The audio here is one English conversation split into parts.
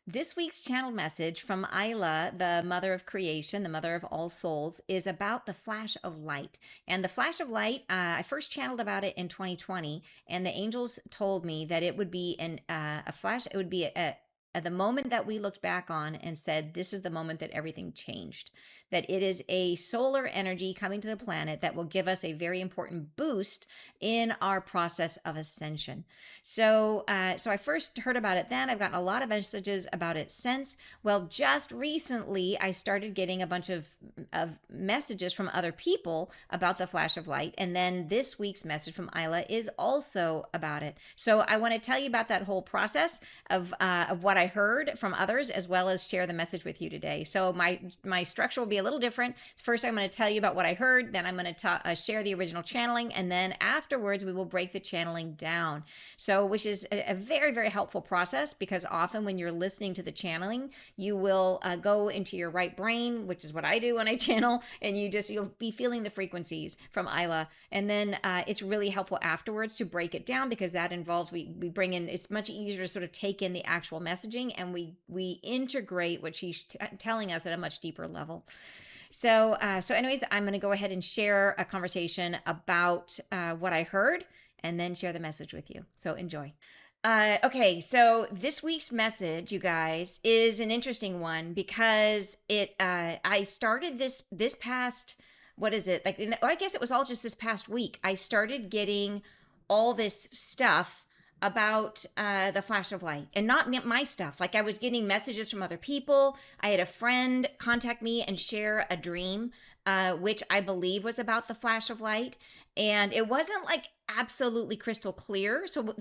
This week's channel message from Isla, the mother of creation, the mother of all souls, is about the flash of light. And the flash of light, I first channeled about it in 2020, and the angels told me that it would be a flash. It would be at the moment that we looked back on and said, this is the moment that everything changed. That it is a solar energy coming to the planet that will give us a very important boost in our process of ascension. So I first heard about it then. I've gotten a lot of messages about it since. Well, just recently, I started getting a bunch of messages from other people about the flash of light. And then this week's message from Isla is also about it. So I want to tell you about that whole process of what I heard from others, as well as share the message with you today. So my structure will be a little different. First, I'm going to tell you about what I heard. Then I'm going to share the original channeling. And then afterwards, we will break the channeling down. So, which is a very, very helpful process, because often when you're listening to the channeling, you will go into your right brain, which is what I do when I channel, and you'll be feeling the frequencies from Isla. And then it's really helpful afterwards to break it down, because that involves, we bring in, it's much easier to sort of take in the actual messaging, and we integrate what she's telling us at a much deeper level. So anyways, I'm going to go ahead and share a conversation about what I heard, and then share the message with you. So enjoy. Okay, so this week's message, you guys, is an interesting one, because I started this past, what is it? I guess it was all just this past week. I started getting all this stuff about the flash of light, and not my stuff. Like, I was getting messages from other people. I had a friend contact me and share a dream, which I believe was about the flash of light. And it wasn't like absolutely crystal clear. So that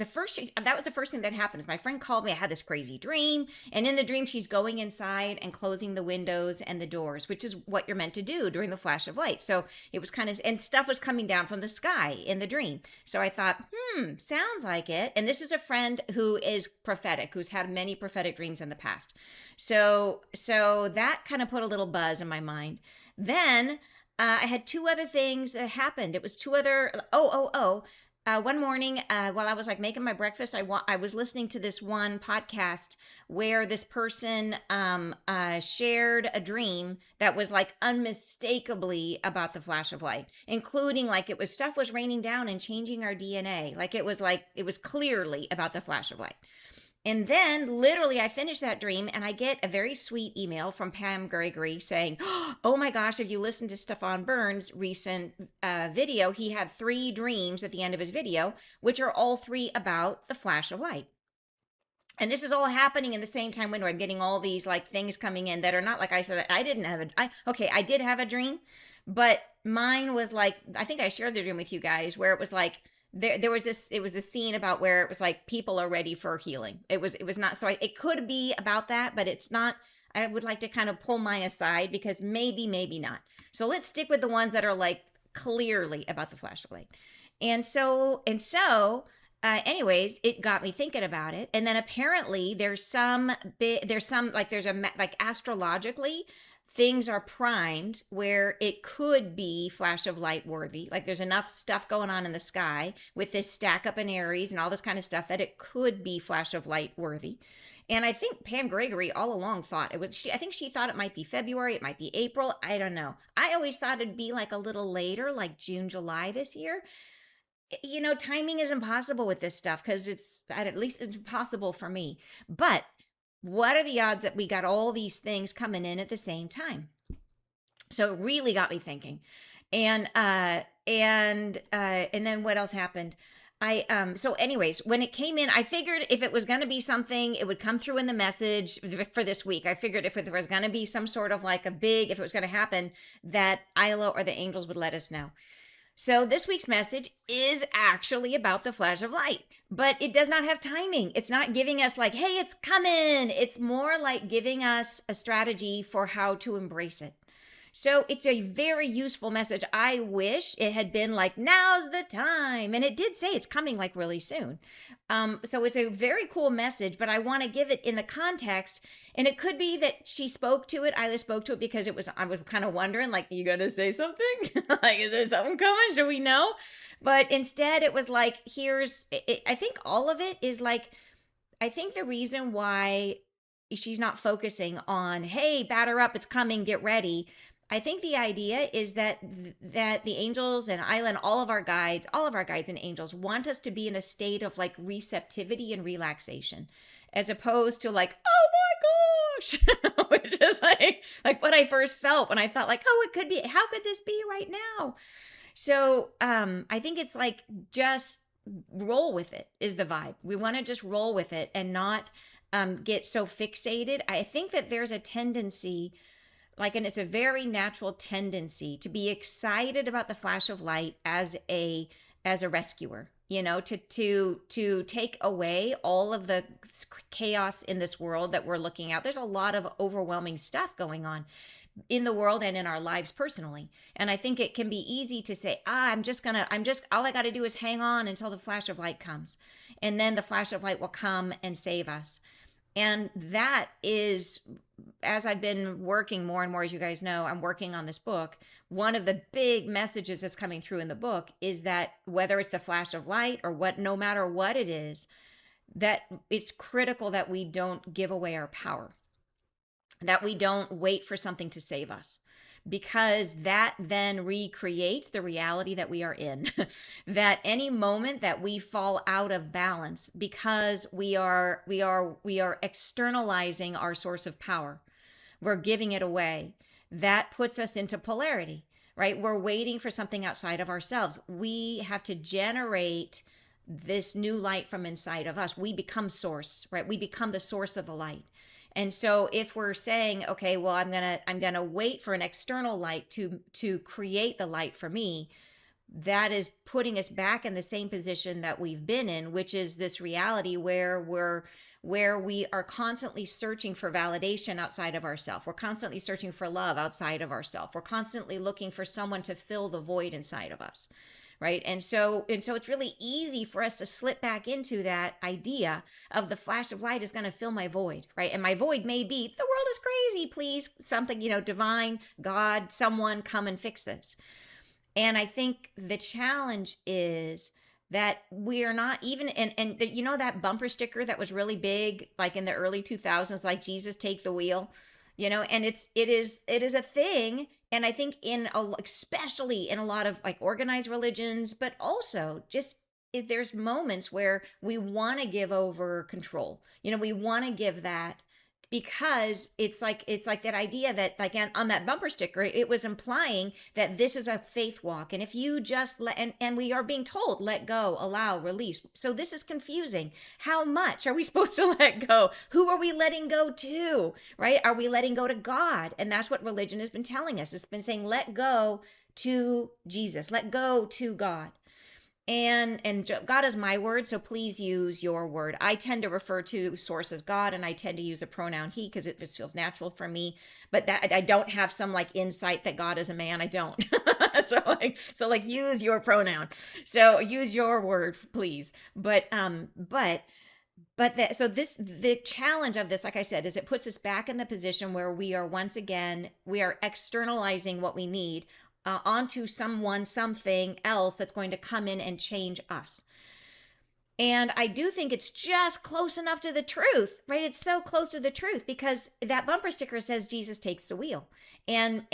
was the first thing that happened, is my friend called me. I had this crazy dream, and in the dream she's going inside and closing the windows and the doors, which is what you're meant to do during the flash of light. So it was kind of, and stuff was coming down from the sky in the dream. So I thought, sounds like it. And this is a friend who is prophetic, who's had many prophetic dreams in the past. So that kind of put a little buzz in my mind. Then I had two other things that happened. It was two other, one morning, while I was like making my breakfast, I was listening to this one podcast where this person shared a dream that was like unmistakably about the flash of light, including like stuff was raining down and changing our DNA. Like it was clearly about the flash of light. And then literally I finished that dream, and I get a very sweet email from Pam Gregory saying, oh my gosh, if you listen to Stefan Burns' recent video, he had 3 dreams at the end of his video, which are all 3 about the flash of light. And this is all happening in the same time window. I'm getting all these like things coming in that are not, like I said, I did have a dream, but mine was like, I think I shared the dream with you guys, where it was like, there was this, it was a scene about where it was like people are ready for healing. It was not, so it could be about that, but it's not. I would like to kind of pull mine aside, because maybe not. So let's stick with the ones that are like clearly about the flash of light. Anyways, it got me thinking about it. And then apparently there's astrologically, things are primed where it could be flash of light worthy. Like, there's enough stuff going on in the sky with this stack up in Aries and all this kind of stuff that it could be flash of light worthy. And I think Pam Gregory all along thought it was, I think she thought it might be February, it might be April. I don't know. I always thought it'd be like a little later, like June, July this year. Timing is impossible with this stuff, because at least it's impossible for me. But what are the odds that we got all these things coming in at the same time? So it really got me thinking. And then what else happened? So anyways, when it came in, I figured if it was going to be something, it would come through in the message for this week. I figured if there was going to be some sort of like if it was going to happen, that Isla or the angels would let us know. So this week's message is actually about the flash of light, but it does not have timing. It's not giving us like, hey, it's coming. It's more like giving us a strategy for how to embrace it. So it's a very useful message. I wish it had been like, now's the time. And it did say it's coming like really soon. So it's a very cool message, but I want to give it in the context. And it could be that she spoke to it, Isla spoke to it, because I was kind of wondering, like, you gonna say something? Like, is there something coming? Should we know? But instead it was like, I think all of it is like, I think the reason why she's not focusing on, hey, batter up, it's coming, get ready. I think the idea is that that the angels and Isla and all of our guides and angels want us to be in a state of like receptivity and relaxation, as opposed to like, oh my gosh, which is like what I first felt when I thought like, oh, it could be, how could this be right now? So I think it's like just roll with it is the vibe. We want to just roll with it and not get so fixated. I think that there's a tendency, like, and it's a very natural tendency to be excited about the flash of light as a rescuer, you know, to take away all of the chaos in this world that we're looking at. There's a lot of overwhelming stuff going on in the world and in our lives personally. And I think it can be easy to say, all I got to do is hang on until the flash of light comes. And then the flash of light will come and save us. And that is, as I've been working more and more, as you guys know, I'm working on this book. One of the big messages that's coming through in the book is that whether it's the flash of light or what, no matter what it is, that it's critical that we don't give away our power, that we don't wait for something to save us, because that then recreates the reality that we are in. That any moment that we fall out of balance because we are externalizing our source of power, we're giving it away, that puts us into polarity, right? We're waiting for something outside of ourselves. We have to generate this new light from inside of us. We become source, right? We become the source of the light. And so if we're saying, okay, well, I'm gonna wait for an external light to create the light for me, that is putting us back in the same position that we've been in, which is this reality where we are constantly searching for validation outside of ourselves. We're constantly searching for love outside of ourselves. We're constantly looking for someone to fill the void inside of us. Right. And so it's really easy for us to slip back into that idea of the flash of light is going to fill my void. Right. And my void may be, the world is crazy, please, something, divine, God, someone come and fix this. And I think the challenge is that we are not even, and that bumper sticker that was really big, like in the early 2000s, like Jesus take the wheel, and it is a thing. And I think especially in a lot of like organized religions, but also just if there's moments where we want to give over control, we want to give that, because it's like that idea that, like, on that bumper sticker, it was implying that this is a faith walk. And if you just and we are being told, let go, allow, release. So this is confusing. How much are we supposed to let go? Who are we letting go to, right? Are we letting go to God? And that's what religion has been telling us. It's been saying, let go to Jesus, let go to God. And God is my word, so please use your word. I tend to refer to source as God, and I tend to use the pronoun he because it just feels natural for me. But that I don't have some like insight that God is a man. I don't. so use your pronoun. So use your word, please. But the challenge of this, like I said, is it puts us back in the position where we are externalizing what we need onto something else that's going to come in and change us. And I do think it's just close enough to the truth, right? It's so close to the truth because that bumper sticker says Jesus takes the wheel. And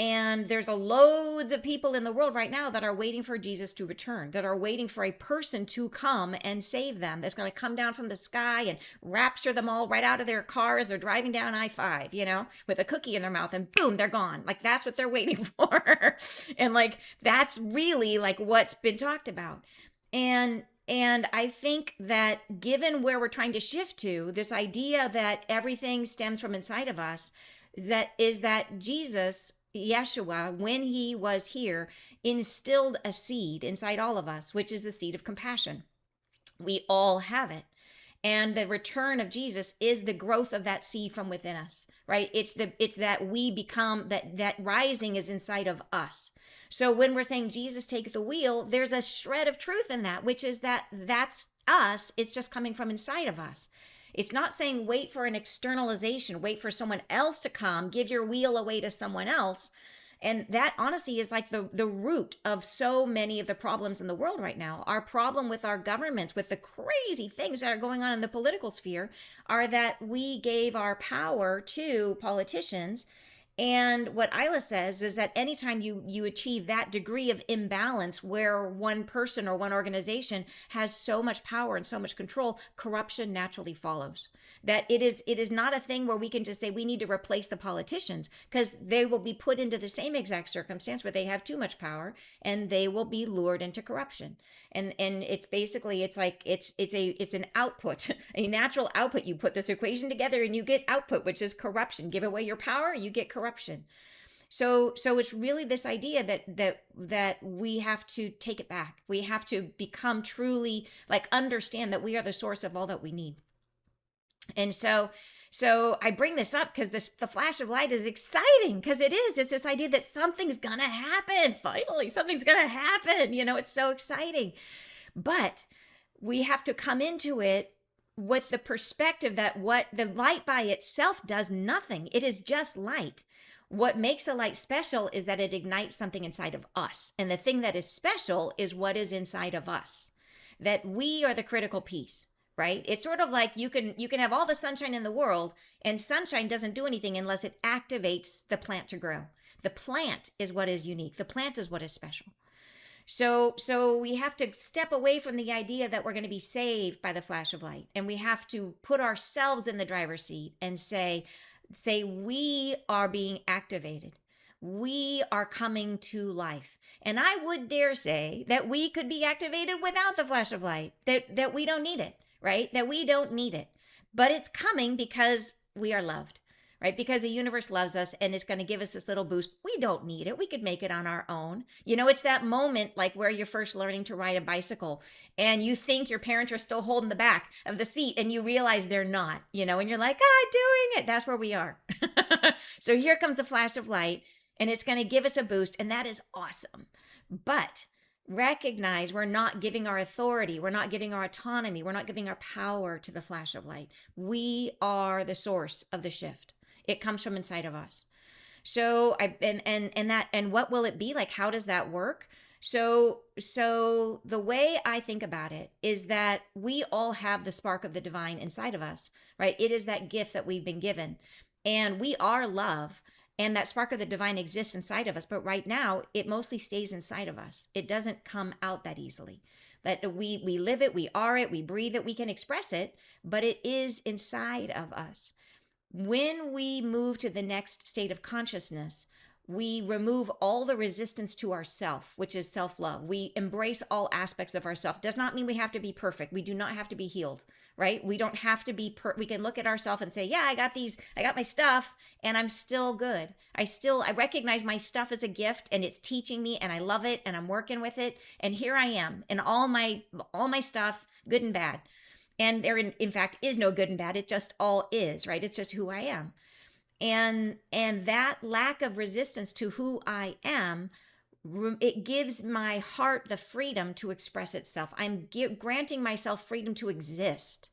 there's loads of people in the world right now that are waiting for Jesus to return, that are waiting for a person to come and save them, that's going to come down from the sky and rapture them all right out of their car as they're driving down I-5, with a cookie in their mouth, and boom, they're gone. Like, that's what they're waiting for. And like, that's really like what's been talked about. And I think that given where we're trying to shift to, this idea that everything stems from inside of us, is that Jesus, Yeshua, when he was here, instilled a seed inside all of us, which is the seed of compassion. We all have it. And the return of Jesus is the growth of that seed from within us, right? It's that we become, that rising is inside of us. So when we're saying Jesus take the wheel, there's a shred of truth in that, which is that that's us. It's just coming from inside of us. It's not saying wait for an externalization, wait for someone else to come, give your wheel away to someone else, And that honestly is like the root of so many of the problems in the world right now. Our problem with our governments, with the crazy things that are going on in the political sphere, are that we gave our power to politicians. And what Isla says is that anytime you achieve that degree of imbalance where one person or one organization has so much power and so much control, corruption naturally follows. That it is not a thing where we can just say we need to replace the politicians, because they will be put into the same exact circumstance where they have too much power and they will be lured into corruption. And it's basically, it's like it's an output, a natural output. You put this equation together and you get output, which is corruption. Give away your power, you get corruption. So it's really this idea that we have to take it back. We have to become truly, like, understand that we are the source of all that we need. And so I bring this up because the flash of light is exciting, because it's this idea that something's gonna happen. Finally, something's gonna happen. It's so exciting. But we have to come into it with the perspective that what the light by itself does nothing. It is just light. What makes the light special is that it ignites something inside of us. And the thing that is special is what is inside of us. That we are the critical piece, right? It's sort of like you can have all the sunshine in the world, and sunshine doesn't do anything unless it activates the plant to grow. The plant is what is unique. The plant is what is special. So we have to step away from the idea that we're going to be saved by the flash of light, and we have to put ourselves in the driver's seat and say we are being activated. We are coming to life. And I would dare say that we could be activated without the flash of light, that we don't need it, right? That we don't need it. But it's coming because we are loved, right? Because the universe loves us and it's going to give us this little boost. We don't need it. We could make it on our own. It's that moment like where you're first learning to ride a bicycle and you think your parents are still holding the back of the seat and you realize they're not, and you're like, doing it. That's where we are. So here comes the flash of light and it's going to give us a boost, and that is awesome. But recognize we're not giving our authority, we're not giving our autonomy, we're not giving our power to the flash of light. We are the source of the shift. It comes from inside of us. So and what will it be like? How does that work? So the way I think about it is that we all have the spark of the divine inside of us, right? It is that gift that we've been given, and we are love. And that spark of the divine exists inside of us. But right now, it mostly stays inside of us. It doesn't come out that easily. That we live it, we are it, we breathe it, we can express it, but it is inside of us. When we move to the next state of consciousness, we remove all the resistance to ourself, which is self-love. We embrace all aspects of ourself. Does not mean we have to be perfect. We do not have to be healed, right? We don't have to be we can look at ourselves and say, yeah, I got my stuff and I'm still good. I recognize my stuff as a gift and it's teaching me and I love it and I'm working with it. And here I am and all my stuff, good and bad. And there in fact is no good and bad. It just all is, right? It's just who I am. And that lack of resistance to who I am, it gives my heart the freedom to express itself. I'm granting myself freedom to exist.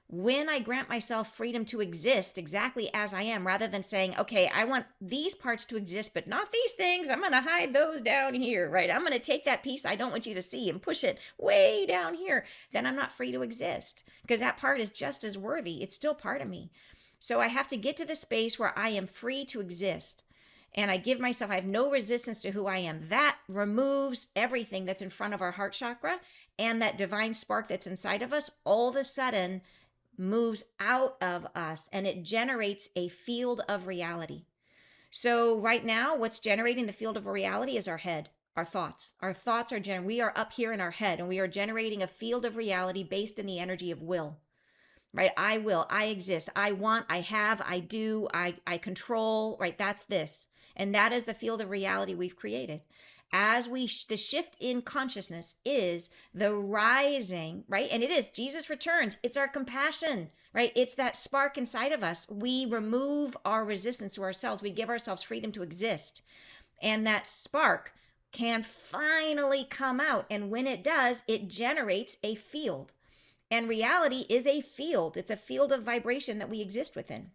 When I grant myself freedom to exist exactly as I am, rather than saying, okay, I want these parts to exist, but not these things. I'm going to hide those down here, right? I'm going to take that piece I don't want you to see and push it way down here. Then I'm not free to exist, because that part is just as worthy. It's still part of me. So I have to get to the space where I am free to exist. And I have no resistance to who I am. That removes everything that's in front of our heart chakra, and that divine spark that's inside of us all of a sudden moves out of us, and it generates a field of reality. So right now, what's generating the field of reality is our head, our thoughts. Our thoughts we are up here in our head, and we are generating a field of reality based in the energy of will. Right? I will, I exist, I want, I have, I do, I control, right? That's this. And that is the field of reality we've created. As the shift in consciousness is the rising, right? And it is, Jesus returns. It's our compassion, right? It's that spark inside of us. We remove our resistance to ourselves. We give ourselves freedom to exist. And that spark can finally come out. And when it does, it generates a field. And reality is a field. It's a field of vibration that we exist within.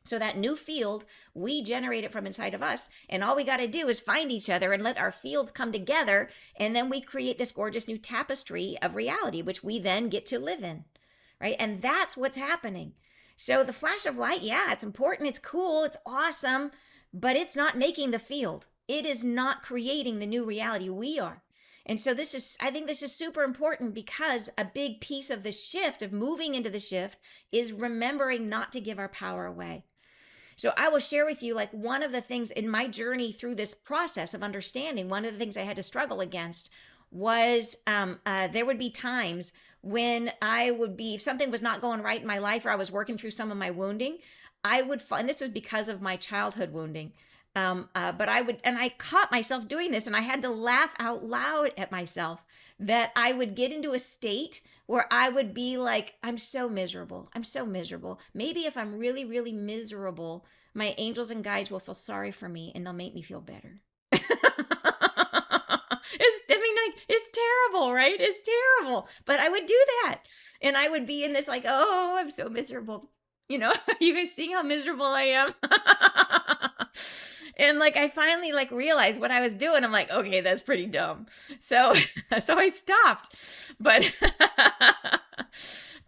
So that new field, we generate it from inside of us. And all we got to do is find each other and let our fields come together. And then we create this gorgeous new tapestry of reality, which we then get to live in. Right. And that's what's happening. So the flash of light, yeah, it's important. It's cool. It's awesome. But it's not making the field. It is not creating the new reality. We are. And so I think this is super important, because a big piece of the shift, of moving into the shift, is remembering not to give our power away. So I will share with you, like, one of the things in my journey through this process of understanding, one of the things I had to struggle against was there would be times when I would be, if something was not going right in my life, or I was working through some of my wounding, I would, and this was because of my childhood wounding. But I caught myself doing this, and I had to laugh out loud at myself, that I would get into a state where I would be like, I'm so miserable. I'm so miserable. Maybe if I'm really, really miserable, my angels and guides will feel sorry for me and they'll make me feel better. It's terrible, right? It's terrible. But I would do that. And I would be in this, like, oh, I'm so miserable. You guys seeing how miserable I am? And like, I finally like realized what I was doing. I'm like, okay, that's pretty dumb. So I stopped. But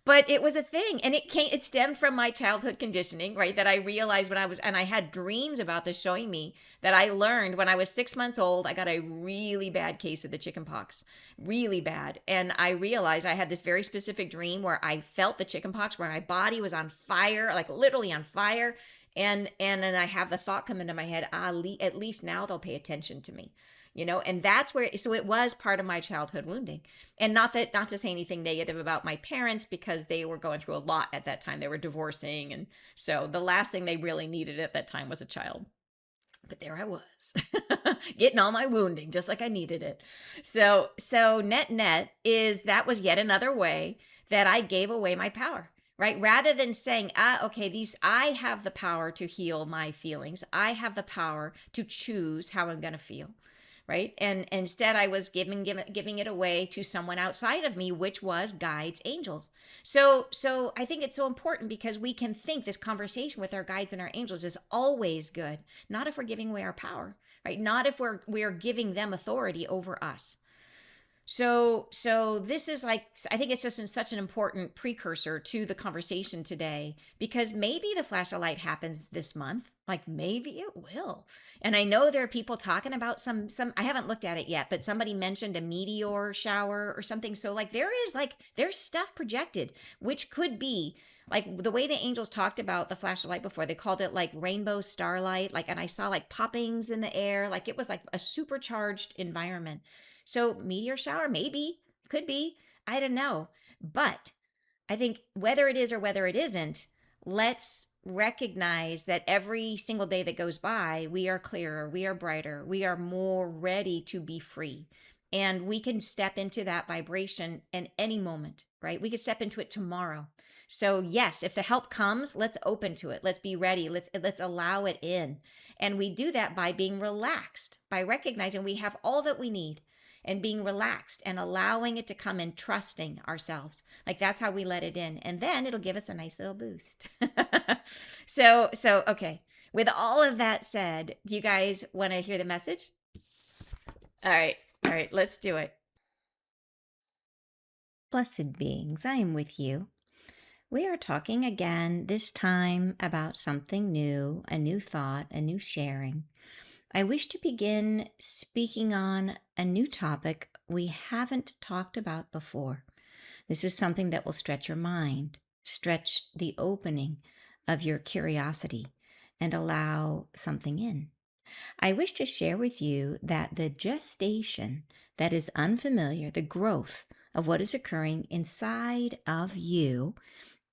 but it was a thing, and it stemmed from my childhood conditioning, right? That I realized and I had dreams about this, showing me that I learned when I was 6 months old. I got a really bad case of the chicken pox, really bad. And I realized I had this very specific dream where I felt the chicken pox, where my body was on fire, like literally on fire. And then I have the thought come into my head, at least now they'll pay attention to me. And that's where, so it was part of my childhood wounding. And not to say anything negative about my parents, because they were going through a lot at that time. They were divorcing. And so the last thing they really needed at that time was a child. But there I was, getting all my wounding just like I needed it. So net that was yet another way that I gave away my power. Right? Rather than saying, okay, I have the power to heal my feelings. I have the power to choose how I'm going to feel. Right? And instead I was giving it away to someone outside of me, which was guides, angels. So I think it's so important, because we can think this conversation with our guides and our angels is always good. Not if we're giving away our power, right? Not if we're giving them authority over us. So this is like, I think it's just such an important precursor to the conversation today, because maybe the flash of light happens this month. Like, maybe it will. And I know there are people talking about some, I haven't looked at it yet, but somebody mentioned a meteor shower or something. So like, there's stuff projected, which could be like the way the angels talked about the flash of light before. They called it like rainbow starlight. Like, and I saw like poppings in the air. Like, it was like a supercharged environment. So meteor shower, maybe, could be, I don't know. But I think whether it is or whether it isn't, let's recognize that every single day that goes by, we are clearer, we are brighter, we are more ready to be free. And we can step into that vibration in any moment, right? We could step into it tomorrow. So yes, if the help comes, let's open to it. Let's be ready. Let's allow it in. And we do that by being relaxed, by recognizing we have all that we need, and being relaxed and allowing it to come in, trusting ourselves. Like, that's how we let it in. And then it'll give us a nice little boost. So, okay. With all of that said, do you guys want to hear the message? All right, let's do it. Blessed beings, I am with you. We are talking again, this time about something new, a new thought, a new sharing. I wish to begin speaking on a new topic we haven't talked about before. This is something that will stretch your mind, stretch the opening of your curiosity, and allow something in. I wish to share with you that the gestation that is unfamiliar, the growth of what is occurring inside of you,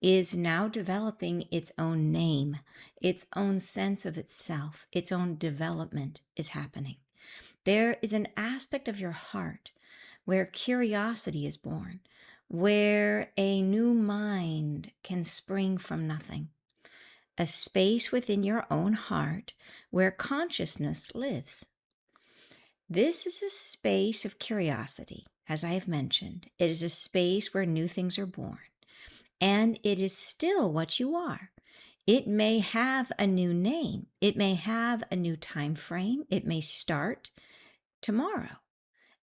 is now developing its own name, its own sense of itself, its own development is happening. There is an aspect of your heart where curiosity is born, where a new mind can spring from nothing, a space within your own heart where consciousness lives. This is a space of curiosity, as I have mentioned. It is a space where new things are born. And it is still what you are. It may have a new name. It may have a new time frame. It may start tomorrow.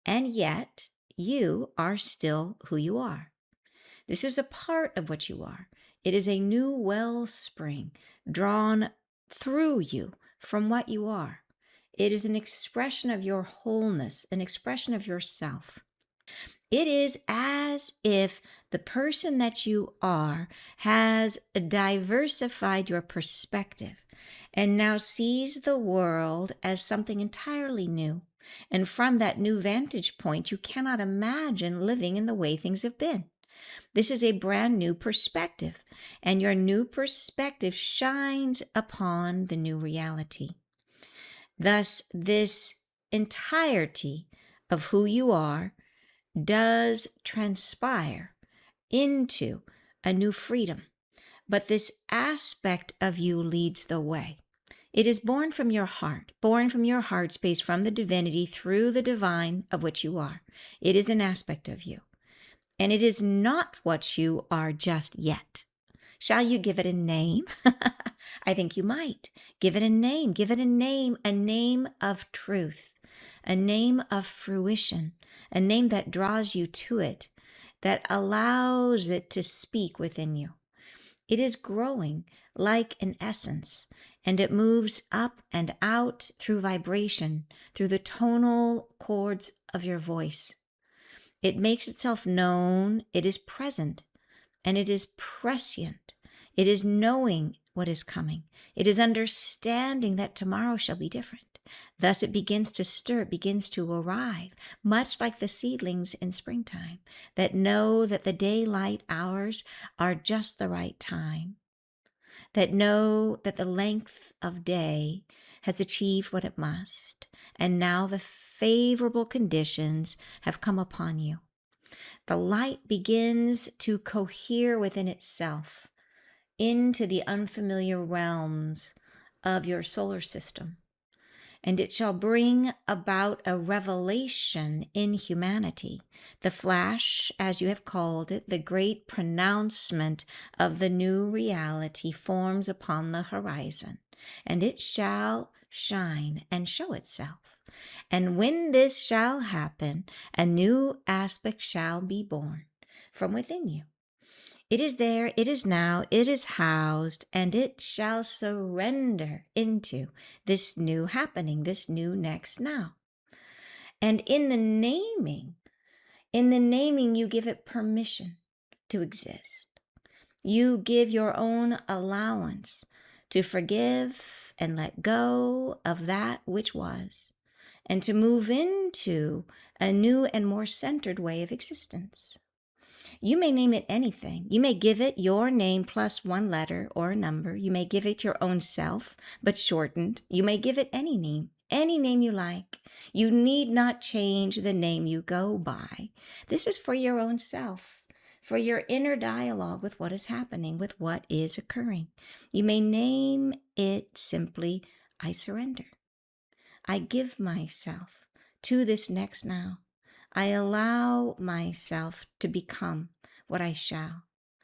And yet, you are still who you are. This is a part of what you are. It is a new wellspring drawn through you from what you are. It is an expression of your wholeness, an expression of yourself. It is as if the person that you are has diversified your perspective and now sees the world as something entirely new. And from that new vantage point, you cannot imagine living in the way things have been. This is a brand new perspective, and your new perspective shines upon the new reality. Thus, this entirety of who you are does transpire into a new freedom. But this aspect of you leads the way. It is born from your heart space, from the divinity through the divine of which you are. It is an aspect of you. And it is not what you are just yet. Shall you give it a name? I think you might. Give it a name. Give it a name of truth, a name of fruition, a name that draws you to it, that allows it to speak within you. It is growing like an essence, and it moves up and out through vibration, through the tonal chords of your voice. It makes itself known, it is present, and it is prescient. It is knowing what is coming. It is understanding that tomorrow shall be different. Thus it begins to stir, it begins to arrive, much like the seedlings in springtime that know that the daylight hours are just the right time, that know that the length of day has achieved what it must, and now the favorable conditions have come upon you. The light begins to cohere within itself into the unfamiliar realms of your solar system, and it shall bring about a revelation in humanity, the flash, as you have called it, the great pronouncement of the new reality forms upon the horizon, and it shall shine and show itself. And when this shall happen, a new aspect shall be born from within you. It is there, it is now, it is housed, and it shall surrender into this new happening, this new next now. And in the naming, you give it permission to exist. You give your own allowance to forgive and let go of that which was, and to move into a new and more centered way of existence. You may name it anything. You may give it your name plus one letter or a number. You may give it your own self, but shortened. You may give it any name you like. You need not change the name you go by. This is for your own self, for your inner dialogue with what is happening, with what is occurring. You may name it simply, I surrender. I give myself to this next now. I allow myself to become what I shall.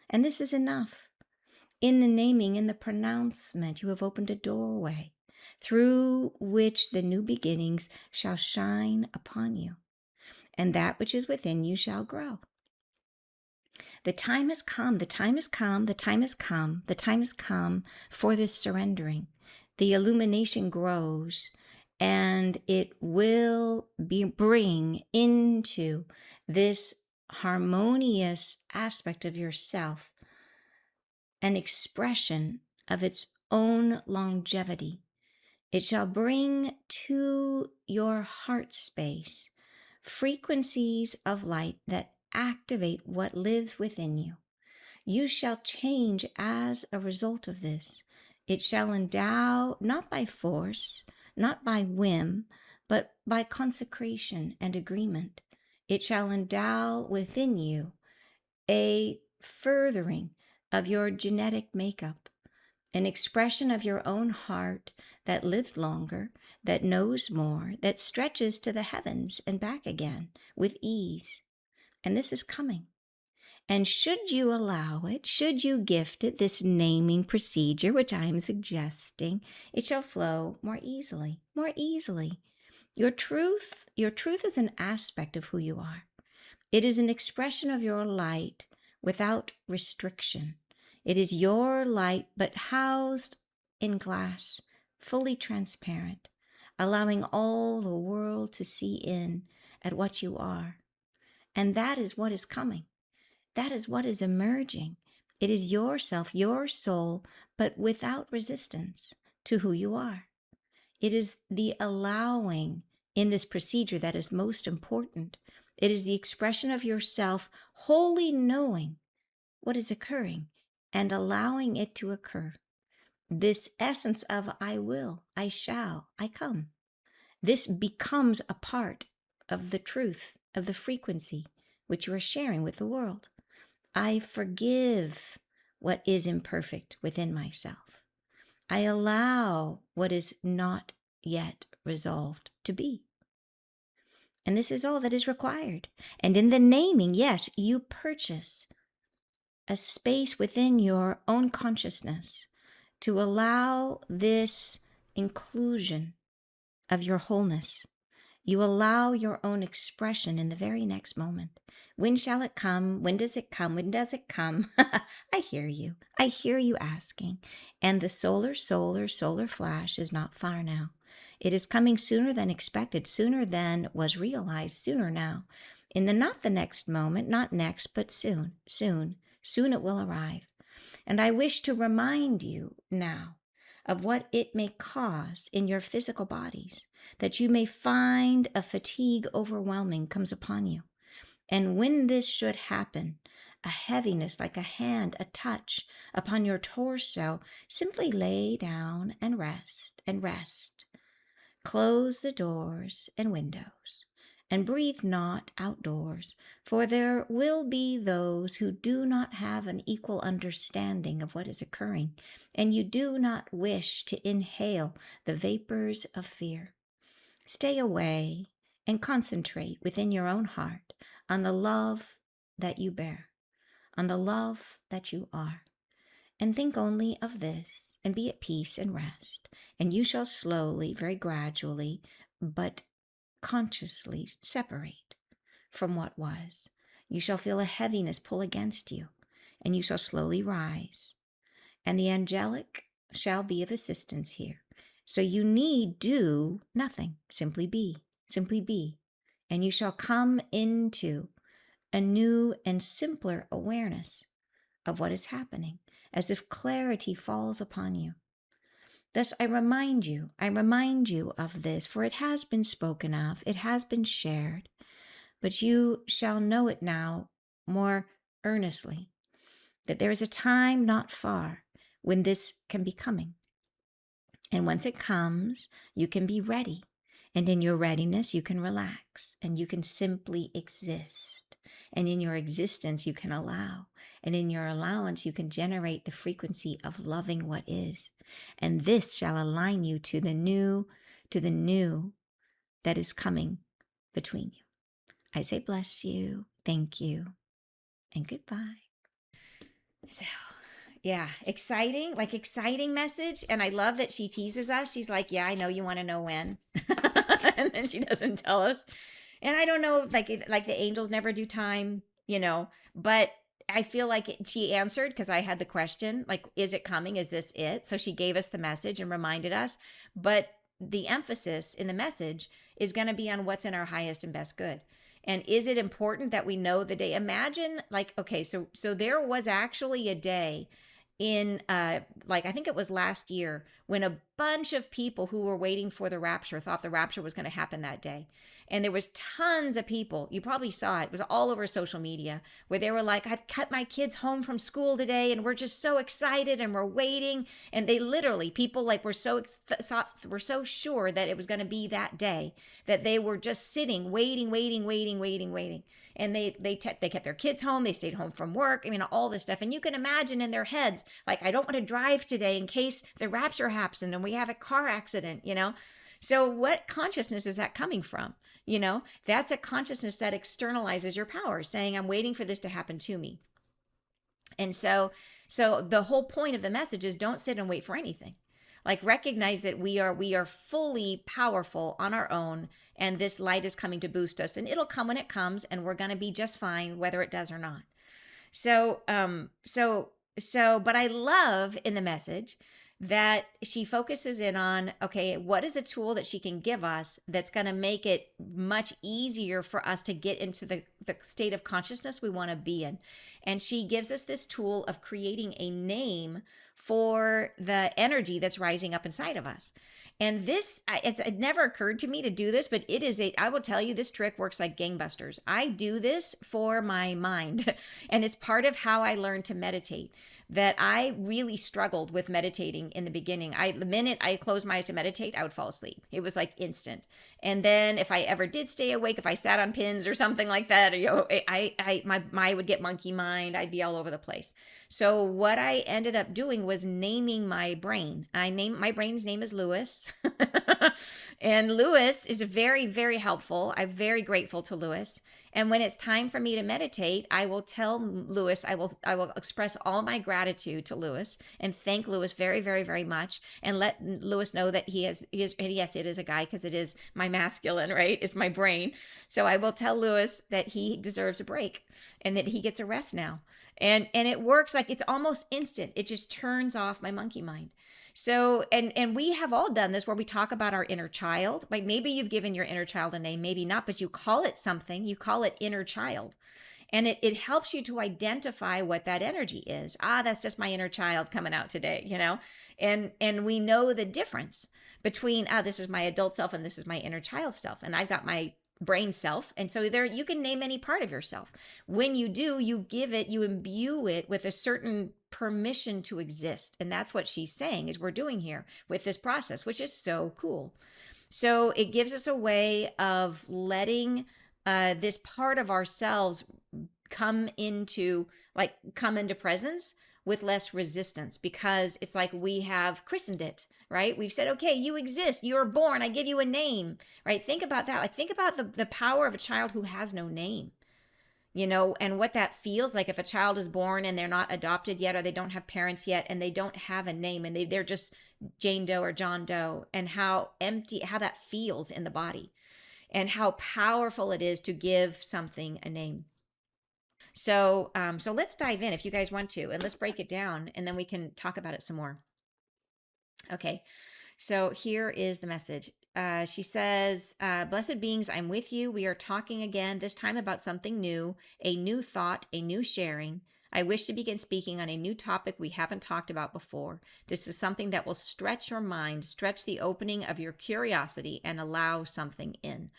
And this is enough. In the naming, in the pronouncement, you have opened a doorway through which the new beginnings shall shine upon you, and that which is within you shall grow. The time has come, the time has come, the time has come, the time has come for this surrendering. The illumination grows, and it will bring into this harmonious aspect of yourself an expression of its own longevity. It shall bring to your heart space frequencies of light that activate what lives within you. You shall change as a result of this. It shall endow, not by force, not by whim, but by consecration and agreement. It shall endow within you a furthering of your genetic makeup, an expression of your own heart that lives longer, that knows more, that stretches to the heavens and back again with ease. And this is coming. And should you allow it, should you gift it this naming procedure, which I am suggesting, it shall flow more easily, more easily. Your truth is an aspect of who you are. It is an expression of your light without restriction. It is your light, but housed in glass, fully transparent, allowing all the world to see in at what you are. And that is what is coming. That is what is emerging. It is yourself, your soul, but without resistance to who you are. It is the allowing in this procedure that is most important. It is the expression of yourself wholly knowing what is occurring and allowing it to occur. This essence of I will, I shall, I come. This becomes a part of the truth, of the frequency which you are sharing with the world. I forgive what is imperfect within myself. I allow what is not yet resolved to be. And this is all that is required. And in the naming, yes, you purchase a space within your own consciousness to allow this inclusion of your wholeness. You allow your own expression in the very next moment. When shall it come? When does it come? When does it come? I hear you. I hear you asking. And the solar flash is not far now. It is coming sooner than expected, sooner than was realized, sooner now. In the not the next moment, not next, but soon it will arrive. And I wish to remind you now of what it may cause in your physical bodies, that you may find a fatigue overwhelming comes upon you. And when this should happen, a heaviness like a hand, a touch upon your torso, simply lay down and rest and rest. Close the doors and windows and breathe not outdoors, for there will be those who do not have an equal understanding of what is occurring, and you do not wish to inhale the vapors of fear. Stay away and concentrate within your own heart on the love that you bear, on the love that you are. And think only of this, and be at peace and rest, and you shall slowly, very gradually, but consciously separate from what was. You shall feel a heaviness pull against you, and you shall slowly rise. And the angelic shall be of assistance here. So you need do nothing, simply be, and you shall come into a new and simpler awareness of what is happening, as if clarity falls upon you. Thus, I remind you of this, for it has been spoken of, it has been shared, but you shall know it now more earnestly, that there is a time not far when this can be coming. And once it comes, you can be ready. And in your readiness, you can relax and you can simply exist. And in your existence, you can allow. And in your allowance, you can generate the frequency of loving what is. And this shall align you to the new that is coming between you. I say bless you, thank you, and goodbye. So, yeah, exciting message. And I love that she teases us. She's like, yeah, I know you want to know when. And then she doesn't tell us. And I don't know, like the angels never do time, but I feel like she answered because I had the question, like, is it coming? Is this it? So she gave us the message and reminded us. But the emphasis in the message is going to be on what's in our highest and best good. And is it important that we know the day? Imagine, like, okay, so there was actually a day in I think it was last year, when a bunch of people who were waiting for the rapture thought the rapture was going to happen that day. And there was tons of people, you probably saw it, it was all over social media, where they were like, I've cut my kids home from school today and we're just so excited and we're waiting. And they literally, people like were so sure that it was going to be that day, that they were just sitting, waiting. And they kept their kids home. They stayed home from work. I mean, all this stuff. And you can imagine in their heads, like, I don't want to drive today in case the rapture happens and we have a car accident, So what consciousness is that coming from? That's a consciousness that externalizes your power, saying, I'm waiting for this to happen to me. And so the whole point of the message is don't sit and wait for anything. Like recognize that we are fully powerful on our own, and this light is coming to boost us, and it'll come when it comes, and we're going to be just fine whether it does or not. But I love in the message that she focuses in on, okay, what is a tool that she can give us that's going to make it much easier for us to get into the state of consciousness we want to be in. And she gives us this tool of creating a name for the energy that's rising up inside of us. And it never occurred to me to do this, but I will tell you, this trick works like gangbusters. I do this for my mind, and it's part of how I learned to meditate. That I really struggled with meditating in the beginning. The minute I closed my eyes to meditate, I would fall asleep. It was like instant. And then if I ever did stay awake, if I sat on pins or something like that, I would get monkey mind. I'd be all over the place. So what I ended up doing was naming my brain. My brain's name is Lewis. And Lewis is very, very helpful. I'm very grateful to Lewis. And when it's time for me to meditate, I will tell Lewis, I will express all my gratitude to Lewis and thank Lewis very, very, very much, and let Lewis know that yes, it is a guy, because it is my masculine, right? It's my brain. So I will tell Lewis that he deserves a break and that he gets a rest now. And it works like it's almost instant. It just turns off my monkey mind. So, and we have all done this where we talk about our inner child. Like maybe you've given your inner child a name, maybe not, but you call it something, you call it inner child. And it helps you to identify what that energy is. That's just my inner child coming out today, And we know the difference between, this is my adult self and this is my inner child self. And I've got my brain self. And so there you can name any part of yourself. When you do, you imbue it with a certain permission to exist. And that's what she's saying is we're doing here with this process, which is so cool. So it gives us a way of letting this part of ourselves come into presence with less resistance, because it's like we have christened it, right? We've said, okay, you exist, you're born, I give you a name, right? Think about that. Like think about the power of a child who has no name, and what that feels like if a child is born and they're not adopted yet, or they don't have parents yet, and they don't have a name, and they're just Jane Doe or John Doe, and how that feels in the body, and how powerful it is to give something a name. So let's dive in if you guys want to, and let's break it down, and then we can talk about it some more. Okay, so here is the message. She says, blessed beings, I'm with you. We are talking again, this time about something new, a new thought, a new sharing. I wish to begin speaking on a new topic we haven't talked about before. This is something that will stretch your mind, stretch the opening of your curiosity, and allow something in.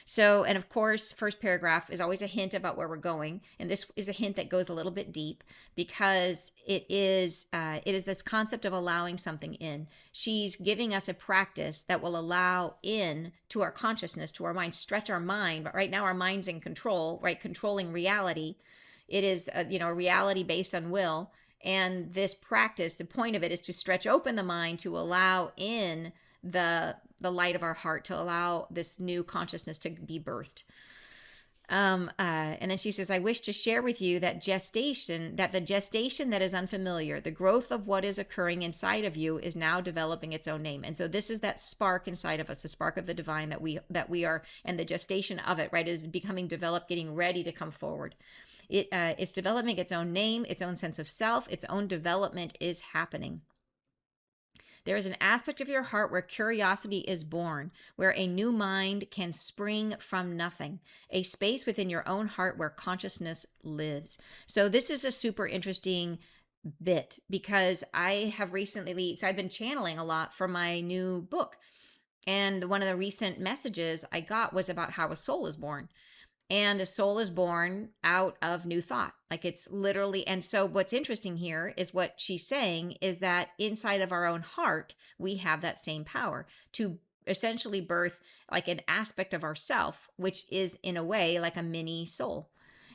So, and of course, first paragraph is always a hint about where we're going. And this is a hint that goes a little bit deep, because it is this concept of allowing something in. She's giving us a practice that will allow in to our consciousness, to our mind, stretch our mind. But right now our mind's in control, right? Controlling reality. It is, a reality based on will. And this practice, the point of it is to stretch open the mind, to allow in the light of our heart, to allow this new consciousness to be birthed. And then she says, I wish to share with you that the gestation that is unfamiliar, the growth of what is occurring inside of you, is now developing its own name. And so this is that spark inside of us, the spark of the divine that we are, and the gestation of it, right, is becoming developed, getting ready to come forward. It's developing its own name, its own sense of self, its own development is happening. There is an aspect of your heart where curiosity is born, where a new mind can spring from nothing, a space within your own heart where consciousness lives. So this is a super interesting bit, because I've been channeling a lot for my new book. And one of the recent messages I got was about how a soul is born. And a soul is born out of new thought. Like it's literally, and so what's interesting here is what she's saying is that inside of our own heart, we have that same power to essentially birth like an aspect of ourself, which is in a way like a mini soul.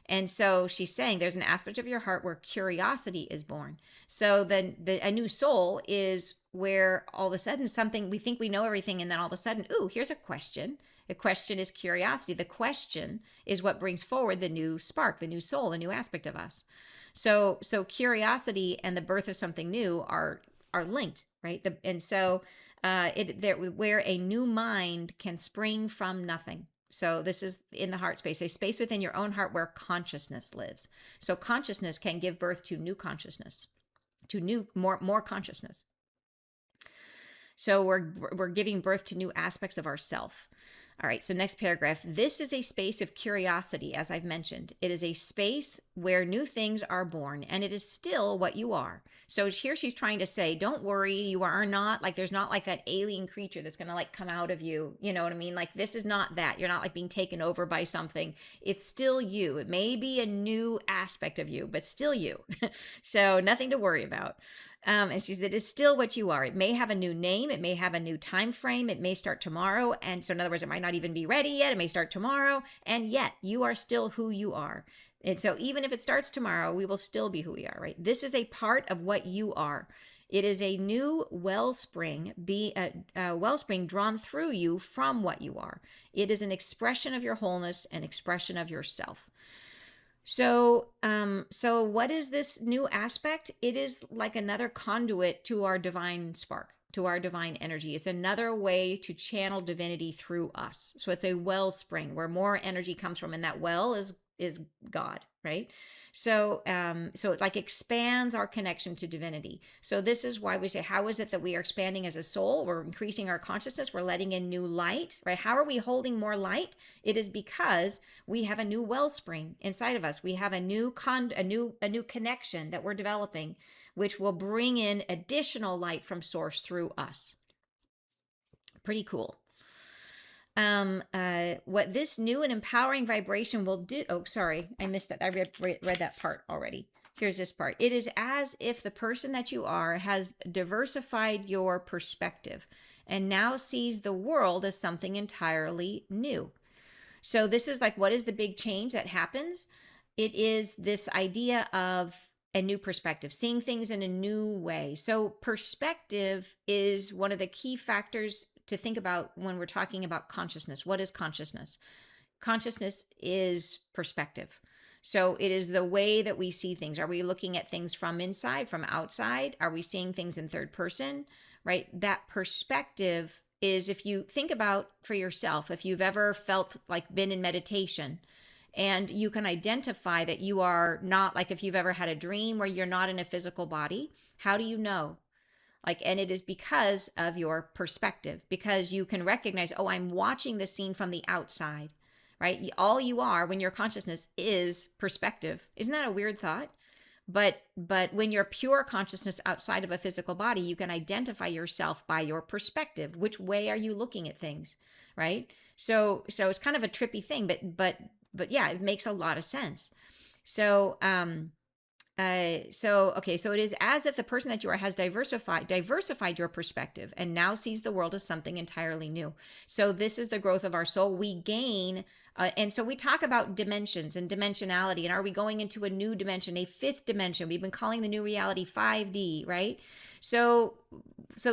And so she's saying there's an aspect of your heart where curiosity is born. So then a new soul is where all of a sudden we think we know everything, and then all of a sudden, ooh, here's a question. The question is curiosity. The question is what brings forward the new spark, the new soul, the new aspect of us. So curiosity and the birth of something new are linked, right? And so where a new mind can spring from nothing. So this is in the heart space, a space within your own heart where consciousness lives. So consciousness can give birth to new consciousness, to new more consciousness. So we're giving birth to new aspects of ourself. All right, so next paragraph. This is a space of curiosity, as I've mentioned. It is a space where new things are born, and it is still what you are. So here she's trying to say, don't worry, you are not like, there's not like that alien creature that's going to like come out of you. You know what I mean? Like, this is not that. You're not like being taken over by something. It's still you. It may be a new aspect of you, but still you. So nothing to worry about. And she said, it's still what you are. It may have a new name. It may have a new time frame. It may start tomorrow. And so in other words, it might not even be ready yet. It may start tomorrow. And yet you are still who you are. And so even if it starts tomorrow, we will still be who we are, right? This is a part of what you are. It is a new wellspring, wellspring drawn through you from what you are. It is an expression of your wholeness, an expression of yourself. So what is this new aspect? It is like another conduit to our divine spark, to our divine energy. It's another way to channel divinity through us. So it's a wellspring where more energy comes from, and that well is God, right? So it like expands our connection to divinity. So this is why we say, how is it that we are expanding as a soul? We're increasing our consciousness. We're letting in new light, right? How are we holding more light? It is because we have a new wellspring inside of us. We have a new connection that we're developing, which will bring in additional light from source through us. Pretty cool. What this new and empowering vibration will do. Oh, sorry, I missed that. I read that part already. Here's this part. It is as if the person that you are has diversified your perspective and now sees the world as something entirely new. So this is like, what is the big change that happens? It is this idea of a new perspective, seeing things in a new way. So perspective is one of the key factors to think about when we're talking about consciousness. What is consciousness? Consciousness is perspective. So it is the way that we see things. Are we looking at things from inside, from outside? Are we seeing things in third person, right? That perspective is, if you think about for yourself, if you've ever felt like been in meditation and you can identify that you are not, like if you've ever had a dream where you're not in a physical body, how do you know? Like, and it is because of your perspective, because you can recognize, oh, I'm watching the scene from the outside, right? All you are when your consciousness is perspective. Isn't that a weird thought? But when you're pure consciousness outside of a physical body, you can identify yourself by your perspective. Which way are you looking at things, right? So it's kind of a trippy thing, but yeah, it makes a lot of sense. So so it is as if the person that you are has diversified your perspective and now sees the world as something entirely new. So this is the growth of our soul. We gain, and so we talk about dimensions and dimensionality, and are we going into a new dimension, a fifth dimension? We've been calling the new reality 5D, right? So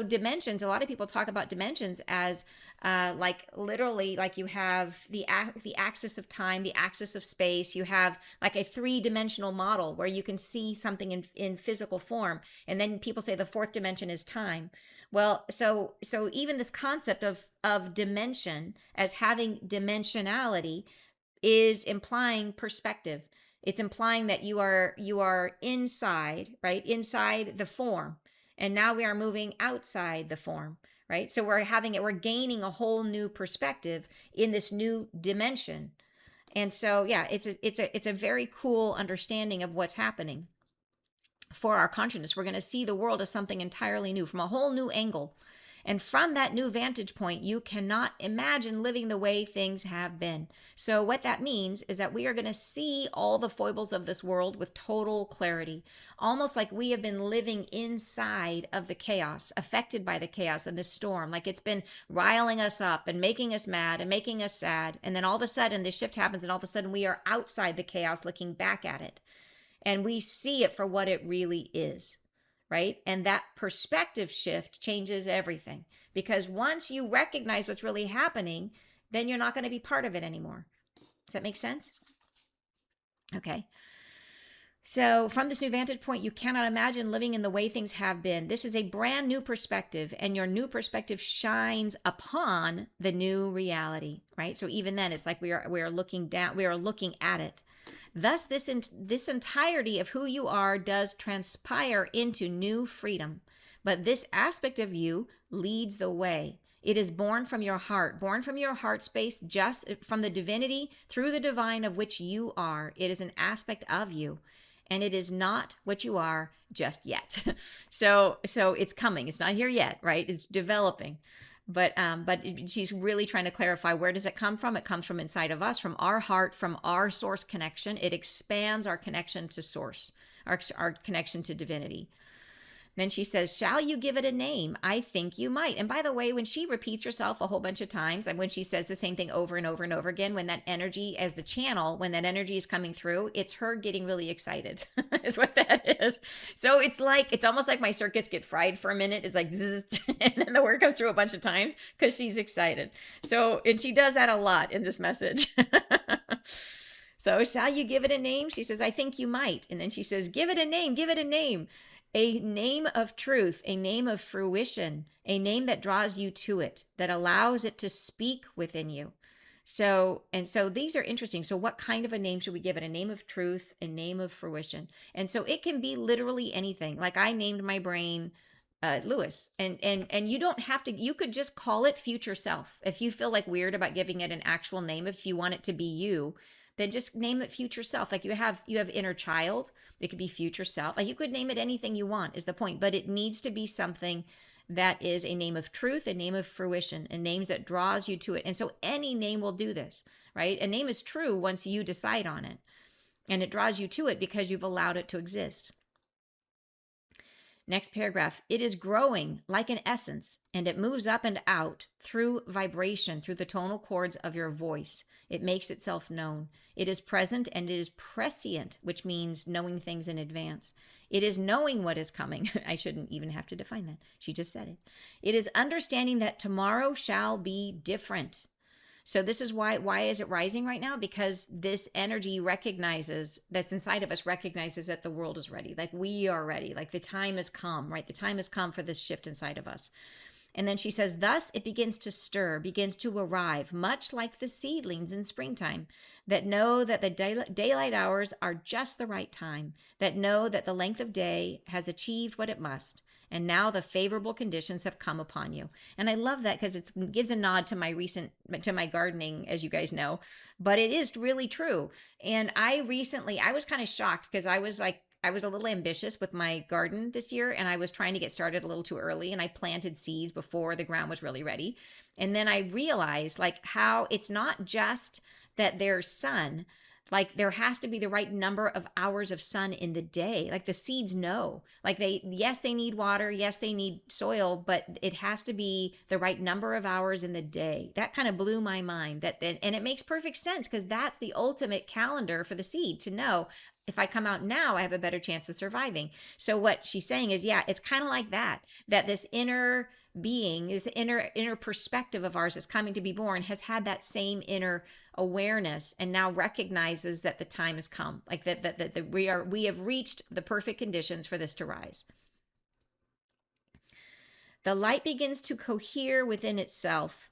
dimensions, a lot of people talk about dimensions as like literally, like you have the axis of time, the axis of space. You have like a 3-dimensional model where you can see something in physical form. And then people say the fourth dimension is time. Well, so even this concept of dimension as having dimensionality is implying perspective. It's implying that you are inside, right? Inside the form. And now we are moving outside the form, right? So we're gaining a whole new perspective in this new dimension. And so, yeah, it's a very cool understanding of what's happening for our consciousness. We're going to see the world as something entirely new from a whole new angle. And from that new vantage point, you cannot imagine living the way things have been. So what that means is that we are going to see all the foibles of this world with total clarity, almost like we have been living inside of the chaos, affected by the chaos and the storm, like it's been riling us up and making us mad and making us sad. And then all of a sudden this shift happens, and all of a sudden we are outside the chaos looking back at it. And we see it for what it really is, right? And that perspective shift changes everything, because once you recognize what's really happening, then you're not going to be part of it anymore. Does that make sense? Okay. So, from this new vantage point, you cannot imagine living in the way things have been. This is a brand new perspective, and your new perspective shines upon the new reality, right? So, even then, it's like we are looking down, we are looking at it. Thus, this entirety of who you are does transpire into new freedom. But this aspect of you leads the way. It is born from your heart space, just from the divinity through the divine of which you are. It is an aspect of you, and it is not what you are just yet. So it's coming. It's not here yet, right? It's developing. But she's really trying to clarify, where does it come from? It comes from inside of us, from our heart, from our source connection. It expands our connection to source, our connection to divinity. Then she says, shall you give it a name? I think you might. And by the way, when she repeats herself a whole bunch of times, and when she says the same thing over and over and over again, when that energy, as the channel, when that energy is coming through, it's her getting really excited, is what that is. So it's almost like my circuits get fried for a minute. It's like, zzz, and then the word comes through a bunch of times because she's excited. So, and she does that a lot in this message. So, shall you give it a name? She says, I think you might. And then she says, give it a name, give it a name. A name of truth, a name of fruition, a name that draws you to it, that allows it to speak within you. So these are interesting. So what kind of a name should we give it? A name of truth, a name of fruition. And so it can be literally anything. Like I named my brain Lewis, and you don't have to, you could just call it future self. If you feel like weird about giving it an actual name, if you want it to be you, then just name it future self. Like you have inner child, it could be future self. Like you could name it anything you want is the point, but it needs to be something that is a name of truth, a name of fruition, and names that draws you to it. And so any name will do this, right? A name is true once you decide on it, and it draws you to it because you've allowed it to exist. Next paragraph, it is growing like an essence, and it moves up and out through vibration, through the tonal cords of your voice. It makes itself known. It is present and it is prescient, which means knowing things in advance. It is knowing what is coming. I shouldn't even have to define that. She just said it. It is understanding that tomorrow shall be different. So this is why is it rising right now? Because this energy recognizes, that's inside of us, recognizes that the world is ready. Like we are ready. Like the time has come, right? The time has come for this shift inside of us. And then she says, thus it begins to stir, begins to arrive, much like the seedlings in springtime, that know that the daylight hours are just the right time, that know that the length of day has achieved what it must. And now the favorable conditions have come upon you. And I love that because it gives a nod to my gardening, as you guys know, but it is really true. And I was kind of shocked because I was a little ambitious with my garden this year, and I was trying to get started a little too early, and I planted seeds before the ground was really ready. And then I realized like how it's not just that there's sun, like there has to be the right number of hours of sun in the day. Like the seeds know, like they need water, yes, they need soil, but it has to be the right number of hours in the day. That kind of blew my mind, and it makes perfect sense because that's the ultimate calendar for the seed to know, if I come out now, I have a better chance of surviving. So what she's saying is, yeah, it's kind of like that this inner being, this inner perspective of ours is coming to be born, has had that same inner awareness and now recognizes that the time has come, like that we have reached the perfect conditions for this to rise. The light begins to cohere within itself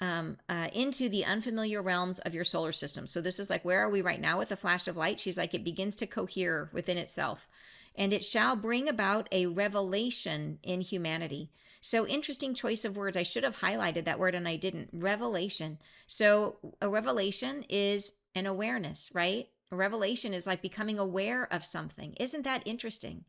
into the unfamiliar realms of your solar system. So this is like, where are we right now with the flash of light? She's like, it begins to cohere within itself, and it shall bring about a revelation in humanity. So interesting choice of words. I should have highlighted that word and I didn't. Revelation. So a revelation is an awareness, right? A revelation is like becoming aware of something. Isn't that interesting?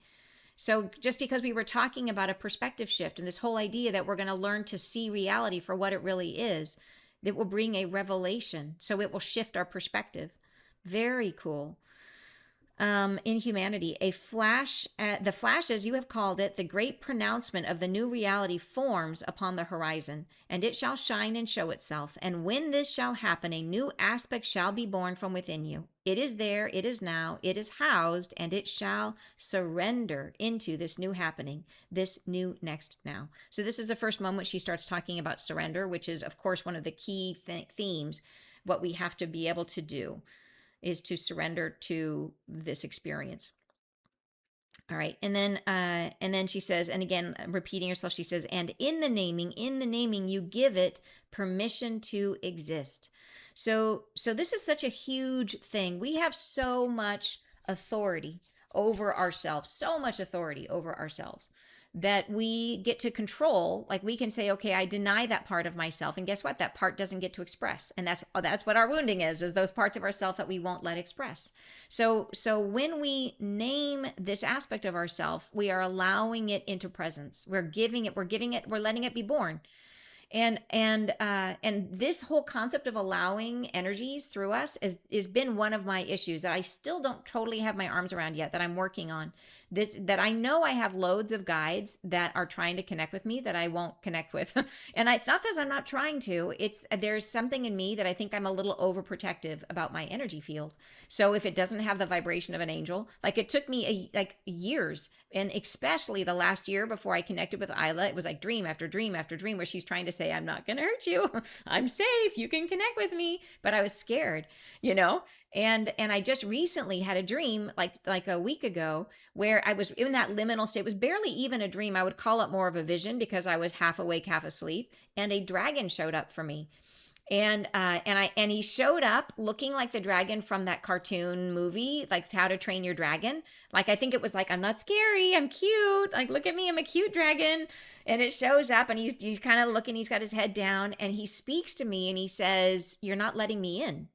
So just because we were talking about a perspective shift and this whole idea that we're going to learn to see reality for what it really is, it will bring a revelation. So it will shift our perspective. Very cool. In humanity, the flash, as you have called it, the great pronouncement of the new reality forms upon the horizon, and it shall shine and show itself. And when this shall happen, a new aspect shall be born from within you. It is there, it is now, it is housed, and it shall surrender into this new happening, this new next now. So this is the first moment she starts talking about surrender, which is, of course, one of the key themes, what we have to be able to do is to surrender to this experience. All right. And then she says, and again, repeating herself, she says, and in the naming, you give it permission to exist. So this is such a huge thing. We have so much authority over ourselves, so much authority over ourselves that we get to control. Like we can say, okay, I deny that part of myself, and guess what? That part doesn't get to express, and that's what our wounding is those parts of ourself that we won't let express. So when we name this aspect of ourself, we are allowing it into presence. We're letting it be born. And this whole concept of allowing energies through us is been one of my issues that I still don't totally have my arms around yet, that I'm working on. This, that I know I have loads of guides that are trying to connect with me that I won't connect with. And it's not that I'm not trying to, it's there's something in me that I think I'm a little overprotective about my energy field. So if it doesn't have the vibration of an angel, like it took me like years, and especially the last year before I connected with Isla, it was like dream after dream after dream where she's trying to say, I'm not going to hurt you. I'm safe. You can connect with me. But I was scared, you know? And I just recently had a dream like a week ago where I was in that liminal state. It was barely even a dream. I would call it more of a vision because I was half awake, half asleep, and a dragon showed up for me. And he showed up looking like the dragon from that cartoon movie, like How to Train Your Dragon. Like I think it was like, I'm not scary, I'm cute. Like look at me, I'm a cute dragon. And it shows up, and he's kind of looking. He's got his head down, and he speaks to me, and he says, "You're not letting me in."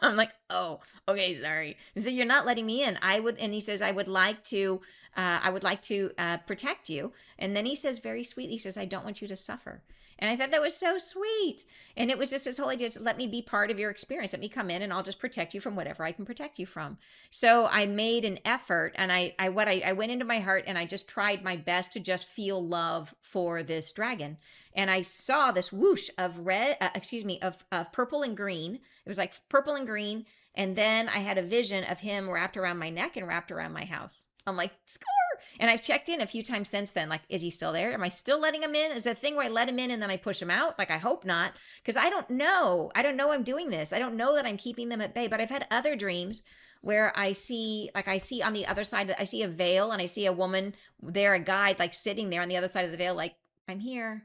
I'm like, "Oh, okay, sorry." He said, "You're not letting me in." And he says, I would like to protect you." And then he says very sweetly, he says, "I don't want you to suffer." And I thought that was so sweet. And it was just this whole idea, to let me be part of your experience. Let me come in and I'll just protect you from whatever I can protect you from. So I made an effort, and I went into my heart, and I just tried my best to just feel love for this dragon. And I saw this whoosh of of purple and green. It was like purple and green. And then I had a vision of him wrapped around my neck and wrapped around my house. I'm like, score. And I've checked in a few times since then. Like, is he still there? Am I still letting him in? Is it a thing where I let him in and then I push him out? Like, I hope not, because I don't know. I don't know I'm doing this. I don't know that I'm keeping them at bay. But I've had other dreams where I see on the other side, I see a veil, and I see a woman there, a guide, like sitting there on the other side of the veil, like, I'm here.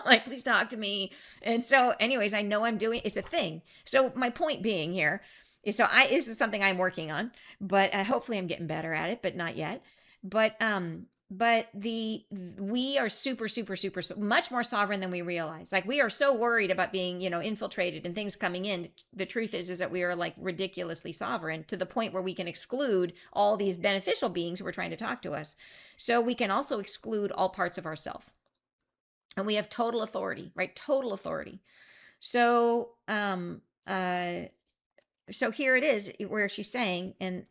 Like, please talk to me. And so, anyways, I know I'm doing, it's a thing. So my point being here is, this is something I'm working on, but hopefully I'm getting better at it, but not yet. But we are super, super, super, much more sovereign than we realize. Like, we are so worried about being, infiltrated and things coming in. The truth is that we are like ridiculously sovereign, to the point where we can exclude all these beneficial beings who are trying to talk to us. So we can also exclude all parts of ourselves. And we have total authority, right? Total authority. So, so here it is where she's saying, and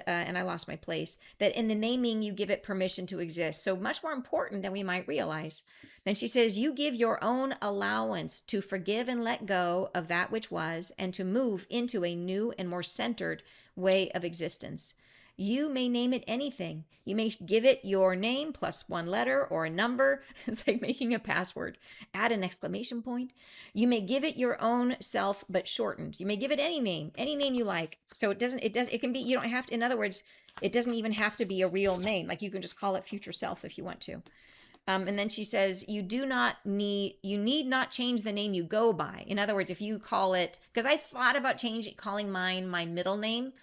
I lost my place, that in the naming you give it permission to exist. So much more important than we might realize. Then she says, you give your own allowance to forgive and let go of that which was, and to move into a new and more centered way of existence. You may name it anything. You may give it your name plus one letter or a number. It's like making a password. Add an exclamation point. You may give it your own self, but shortened. You may give it any name you like. So it can be, you don't have to, in other words, it doesn't even have to be a real name. Like, you can just call it future self if you want to. And then she says, you need not change the name you go by. In other words, if you call it, because I thought about calling mine my middle name.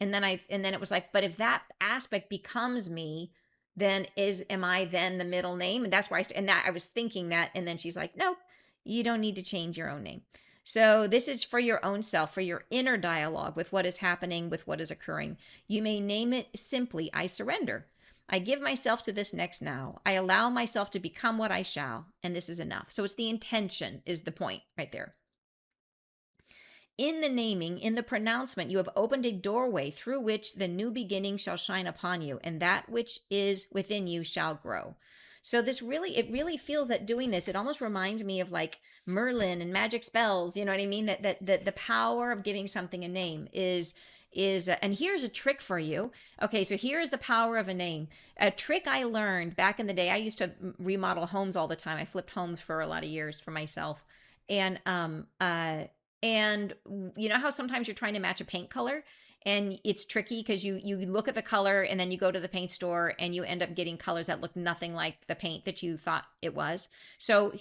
And then it was like, but if that aspect becomes me, then am I then the middle name? And that's why I was thinking that. And then she's like, no, you don't need to change your own name. So this is for your own self, for your inner dialogue with what is happening, with what is occurring. You may name it simply, I surrender. I give myself to this next now. I allow myself to become what I shall, and this is enough. So it's the intention is the point right there. In the naming, in the pronouncement, you have opened a doorway through which the new beginning shall shine upon you, and that which is within you shall grow. So it really feels that doing this, it almost reminds me of like Merlin and magic spells, you know what I mean? That the power of giving something a name is, and here's a trick for you. Okay, so here is the power of a name. A trick I learned back in the day. I used to remodel homes all the time. I flipped homes for a lot of years for myself. And you know how sometimes you're trying to match a paint color, And it's tricky because you look at the color and then you go to the paint store and you end up getting colors that look nothing like the paint that you thought it was. So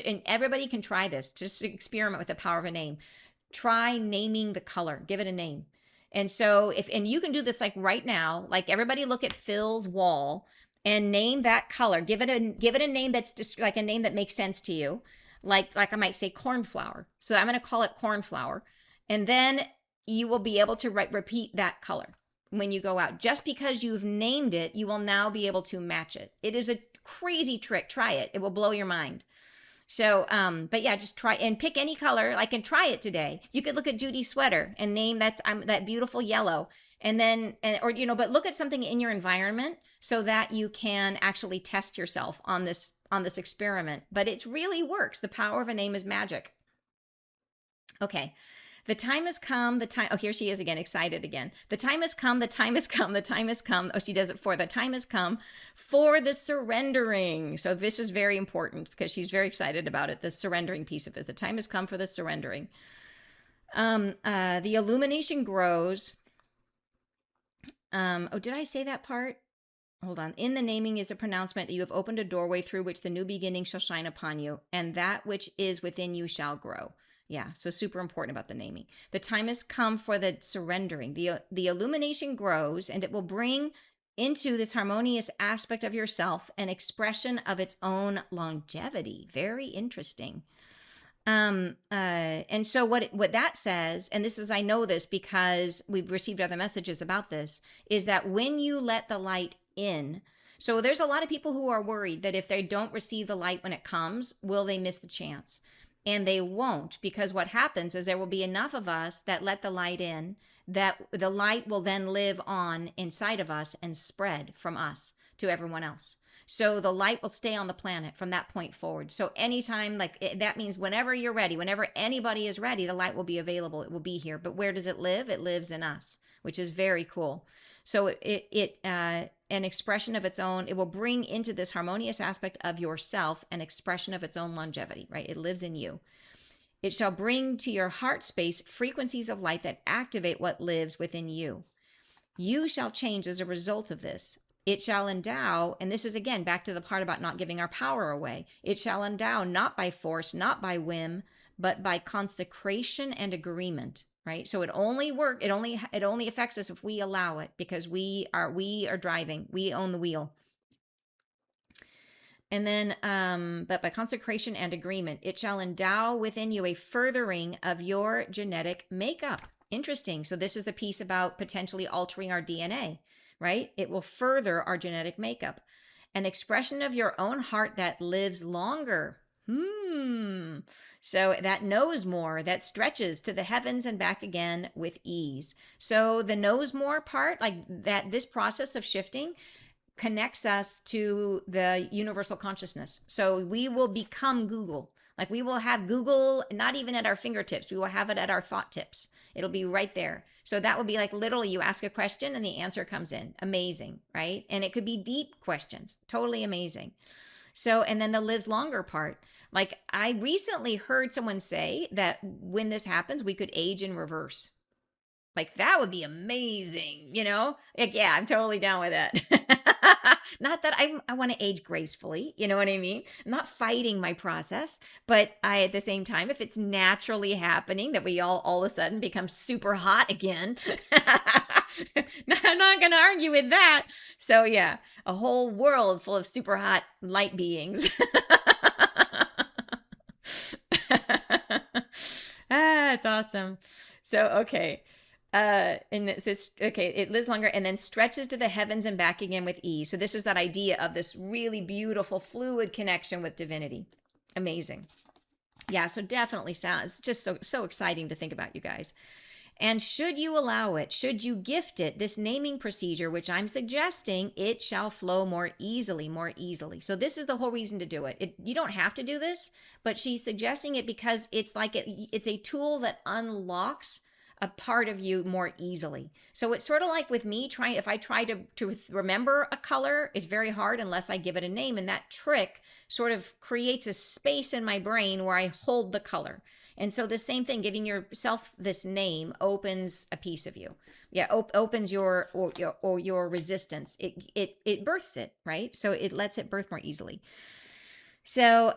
and everybody can try this. Just experiment with the power of a name. Try naming the color. Give it a name. And so and you can do this like right now, like everybody look at Phil's wall and name that color. Give it a name that's just like a name that makes sense to you. Like I might say cornflower. So I'm going to call it cornflower. And then you will be able to repeat that color when you go out. Just because you've named it, you will now be able to match it. It is a crazy trick. Try it. It will blow your mind. So, but yeah, just try and pick any color, like, and try it today. You could look at Judy's sweater and name that beautiful yellow. And then, but look at something in your environment so that you can actually test yourself on this experiment. But it really works. The power of a name is magic. Okay. The time has come, oh, here she is again, excited again. The time has come, the time has come, the time has come. Oh, she does it the time has come for the surrendering. So this is very important because she's very excited about it, the surrendering piece of it. The time has come for the surrendering. The illumination grows. Did I say that part? Hold on. In the naming is a pronouncement that you have opened a doorway through which the new beginning shall shine upon you, and that which is within you shall grow. Yeah, so super important about the naming. The time has come for the surrendering. The illumination grows, and it will bring into this harmonious aspect of yourself an expression of its own longevity. Very interesting. And so what that says, and this is, I know this because we've received other messages about this, is that when you let the light in, so there's a lot of people who are worried that if they don't receive the light when it comes, will they miss the chance? And they won't, because what happens is there will be enough of us that let the light in, that the light will then live on inside of us and spread from us to everyone else. So the light will stay on the planet from that point forward. So anytime, that means whenever you're ready, whenever anybody is ready, the light will be available. It will be here. But where does it live? It lives in us, which is very cool. So an expression of its own, it will bring into this harmonious aspect of yourself an expression of its own longevity, right? It lives in you. It shall bring to your heart space frequencies of light that activate what lives within you. You shall change as a result of this. It shall endow, and this is again back to the part about not giving our power away. It shall endow not by force, not by whim, but by consecration and agreement. Right? So it only affects us if we allow it, because we are driving. We own the wheel. And then, but by consecration and agreement, it shall endow within you a furthering of your genetic makeup. Interesting. So this is the piece about potentially altering our DNA, right? It will further our genetic makeup. An expression of your own heart that lives longer. So that knows more, that stretches to the heavens and back again with ease. So the knows more part, like that, this process of shifting connects us to the universal consciousness. So we will become Google. Like we will have Google, not even at our fingertips. We will have it at our thought tips. It'll be right there. So that will be like literally you ask a question and the answer comes in. Amazing, right? And it could be deep questions. Totally amazing. So, and then the lives longer part. Like I recently heard someone say that when this happens, we could age in reverse. Like that would be amazing, Like, yeah, I'm totally down with that. Not that I want to age gracefully, you know what I mean? I'm not fighting my process, but at the same time, if it's naturally happening that we all of a sudden become super hot again, I'm not going to argue with that. So yeah, a whole world full of super hot light beings. It's awesome. So, okay. And it says, okay, it lives longer and then stretches to the heavens and back again with ease. So this is that idea of this really beautiful fluid connection with divinity. Amazing. Yeah, so definitely sounds just so exciting to think about, you guys. And should you allow it, should you gift it, this naming procedure, which I'm suggesting, it shall flow more easily. So this is the whole reason to do it. You don't have to do this, but she's suggesting it because it's like it's a tool that unlocks a part of you more easily. So it's sort of like with me if I try to remember a color, it's very hard unless I give it a name. And that trick sort of creates a space in my brain where I hold the color. And so the same thing, giving yourself this name opens a piece of you. Yeah, opens your resistance. It births it, right? So it lets it birth more easily. So